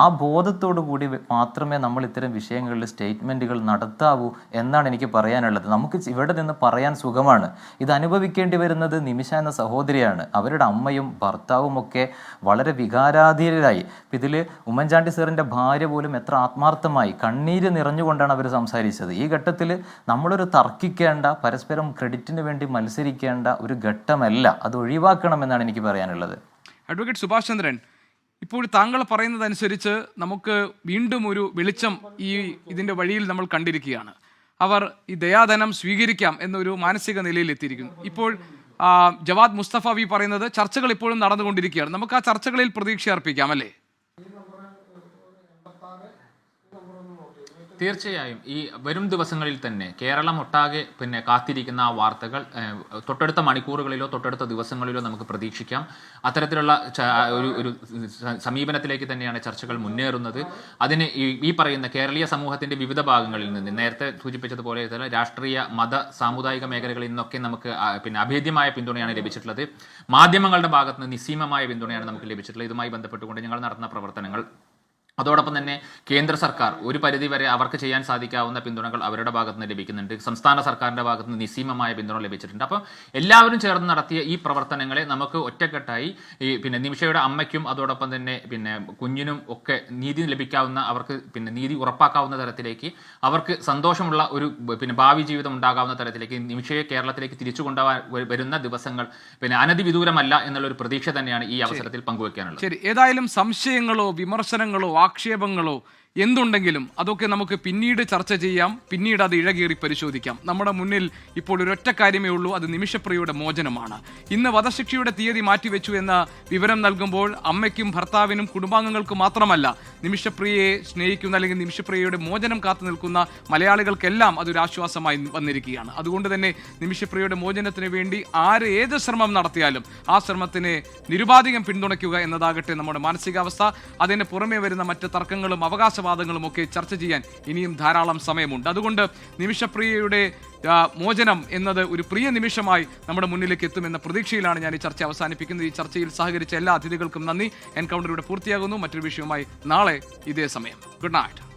ആ ബോധത്തോടു കൂടി മാത്രമേ നമ്മൾ ഇത്തരം വിഷയങ്ങളിൽ സ്റ്റേറ്റ്മെൻറ്റുകൾ നടത്താവൂ എന്നാണ് എനിക്ക് പറയാനുള്ളത്. നമുക്ക് ഇവിടെ നിന്ന് പറയാൻ സുഖമാണ്, ഇത് അനുഭവിക്കേണ്ടി വരുന്നത് നിമിഷ എന്ന സഹോദരിയാണ്. അവരുടെ അമ്മയും ഭർത്താവും ഒക്കെ വളരെ വികാരാധീനരായി. ഇതിൽ ഉമ്മൻചാണ്ടി സാറിൻ്റെ ഭാര്യ പോലും എത്ര ആത്മാർത്ഥമായി കണ്ണീര് നിറഞ്ഞുകൊണ്ടാണ് അവർ സംസാരിച്ചത്. ഈ ഘട്ടത്തിൽ നമ്മളൊരു തർക്കിക്കേണ്ട, പരസ്പരം ക്രെഡിറ്റിന് വേണ്ടി മത്സരിക്കേണ്ട ഒരു ഘട്ടമല്ല, അത് ഒഴിവാക്കണമെന്നാണ് എനിക്ക് പറയാനുള്ളത്. അഡ്വക്കേറ്റ് സുഭാഷ് ചന്ദ്രൻ, ഇപ്പോൾ താങ്കൾ പറയുന്നതനുസരിച്ച് നമുക്ക് വീണ്ടും ഒരു വെളിച്ചം ഇതിൻ്റെ വഴിയിൽ നമ്മൾ കണ്ടിരിക്കുകയാണ്. അവർ ഈ ദയാധനം സ്വീകരിക്കാം എന്നൊരു മാനസിക നിലയിൽ എത്തിയിരിക്കുന്നു. ഇപ്പോൾ ജവാദ് മുസ്തഫ വി പറയുന്നത് ചർച്ചകൾ ഇപ്പോഴും നടന്നുകൊണ്ടിരിക്കുകയാണ്. നമുക്ക് ആ ചർച്ചകളിൽ പ്രതീക്ഷ അർപ്പിക്കാം, അല്ലേ? തീർച്ചയായും ഈ വരും ദിവസങ്ങളിൽ തന്നെ കേരളം ഒട്ടാകെ കാത്തിരിക്കുന്ന ആ വാർത്തകൾ തൊട്ടടുത്ത മണിക്കൂറുകളിലോ തൊട്ടടുത്ത ദിവസങ്ങളിലോ നമുക്ക് പ്രതീക്ഷിക്കാം. അത്തരത്തിലുള്ള ഒരു സമീപനത്തിലേക്ക് തന്നെയാണ് ചർച്ചകൾ മുന്നേറുന്നത്. അതിന് ഈ പറയുന്ന കേരളീയ സമൂഹത്തിന്റെ വിവിധ ഭാഗങ്ങളിൽ നിന്ന്, നേരത്തെ സൂചിപ്പിച്ചതുപോലെ രാഷ്ട്രീയ, മത, സാമുദായിക മേഖലകളിൽ നിന്നൊക്കെ നമുക്ക് അഭേദ്യമായ പിന്തുണയാണ് ലഭിച്ചിട്ടുള്ളത്. മാധ്യമങ്ങളുടെ ഭാഗത്ത് നിന്ന് നിസ്സീമമായ പിന്തുണയാണ് നമുക്ക് ലഭിച്ചിട്ടുള്ളത്. ഇതുമായി ബന്ധപ്പെട്ടുകൊണ്ട് ഞങ്ങൾ നടത്തുന്ന പ്രവർത്തനങ്ങൾ, അതോടൊപ്പം തന്നെ കേന്ദ്ര സർക്കാർ ഒരു പരിധിവരെ അവർക്ക് ചെയ്യാൻ സാധിക്കാവുന്ന പിന്തുണകൾ അവരുടെ ഭാഗത്ത് നിന്ന് ലഭിക്കുന്നുണ്ട്. സംസ്ഥാന സർക്കാരിന്റെ ഭാഗത്ത് നിന്ന് നിസ്സീമമായ പിന്തുണ ലഭിച്ചിട്ടുണ്ട്. അപ്പോൾ എല്ലാവരും ചേർന്ന് നടത്തിയ ഈ പ്രവർത്തനങ്ങളെ നമുക്ക് ഒറ്റക്കെട്ടായി നിമിഷയുടെ അമ്മയ്ക്കും അതോടൊപ്പം തന്നെ കുഞ്ഞിനും ഒക്കെ നീതി ലഭിക്കാവുന്ന, അവർക്ക് നീതി ഉറപ്പാക്കാവുന്ന തരത്തിലേക്ക്, അവർക്ക് സന്തോഷമുള്ള ഒരു ഭാവി ജീവിതം ഉണ്ടാകാവുന്ന തരത്തിലേക്ക് നിമിഷയെ കേരളത്തിലേക്ക് തിരിച്ചു കൊണ്ടുപോകാൻ വരുന്ന ദിവസങ്ങൾ അനധിവിദൂരമല്ല എന്നുള്ള ഒരു പ്രതീക്ഷ തന്നെയാണ് ഈ അവസരത്തിൽ പങ്കുവയ്ക്കാനുള്ളത്. ശരി, ഏതായാലും സംശയങ്ങളോ വിമർശനങ്ങളോ ആക്ഷേപങ്ങളോ എന്തുണ്ടെങ്കിലും അതൊക്കെ നമുക്ക് പിന്നീട് ചർച്ച ചെയ്യാം, പിന്നീട് അത് ഇഴകീറി പരിശോധിക്കാം. നമ്മുടെ മുന്നിൽ ഇപ്പോൾ ഒരൊറ്റ കാര്യമേ ഉള്ളൂ, അത് നിമിഷപ്രിയയുടെ മോചനമാണ്. ഇന്ന് വധശിക്ഷയുടെ തീയതി മാറ്റിവെച്ചു എന്ന വിവരം നൽകുമ്പോൾ അമ്മയ്ക്കും ഭർത്താവിനും കുടുംബാംഗങ്ങൾക്കും മാത്രമല്ല, നിമിഷപ്രിയയെ സ്നേഹിക്കുന്ന അല്ലെങ്കിൽ നിമിഷപ്രിയയുടെ മോചനം കാത്തു നിൽക്കുന്ന മലയാളികൾക്കെല്ലാം അതൊരു ആശ്വാസമായി വന്നിരിക്കുകയാണ്. അതുകൊണ്ട് തന്നെ നിമിഷപ്രിയയുടെ മോചനത്തിന് വേണ്ടി ഏത് ശ്രമം നടത്തിയാലും ആ ശ്രമത്തിനെ നിരുപാധികം പിന്തുണയ്ക്കുക എന്നതാകട്ടെ നമ്മുടെ മാനസികാവസ്ഥ. അതിന് പുറമേ വരുന്ന മറ്റ് തർക്കങ്ങളും അവകാശവാദങ്ങളും ഒക്കെ ചർച്ച ചെയ്യാൻ ഇനിയും ധാരാളം സമയമുണ്ട്. അതുകൊണ്ട് നിമിഷപ്രിയയുടെ മോചനം എന്നത് ഒരു പ്രിയ നിമിഷമായി നമ്മുടെ മുന്നിലേക്ക് എത്തുമെന്ന പ്രതീക്ഷയിലാണ് ഞാൻ ഈ ചർച്ച അവസാനിപ്പിക്കുന്നത്. ഈ ചർച്ചയിൽ സഹകരിച്ച എല്ലാ അതിഥികൾക്കും നന്ദി. എൻകൗണ്ടർ ഇവിടെ പൂർത്തിയാകുന്നു. മറ്റൊരു വിഷയവുമായി നാളെ ഇതേ സമയം. Good night.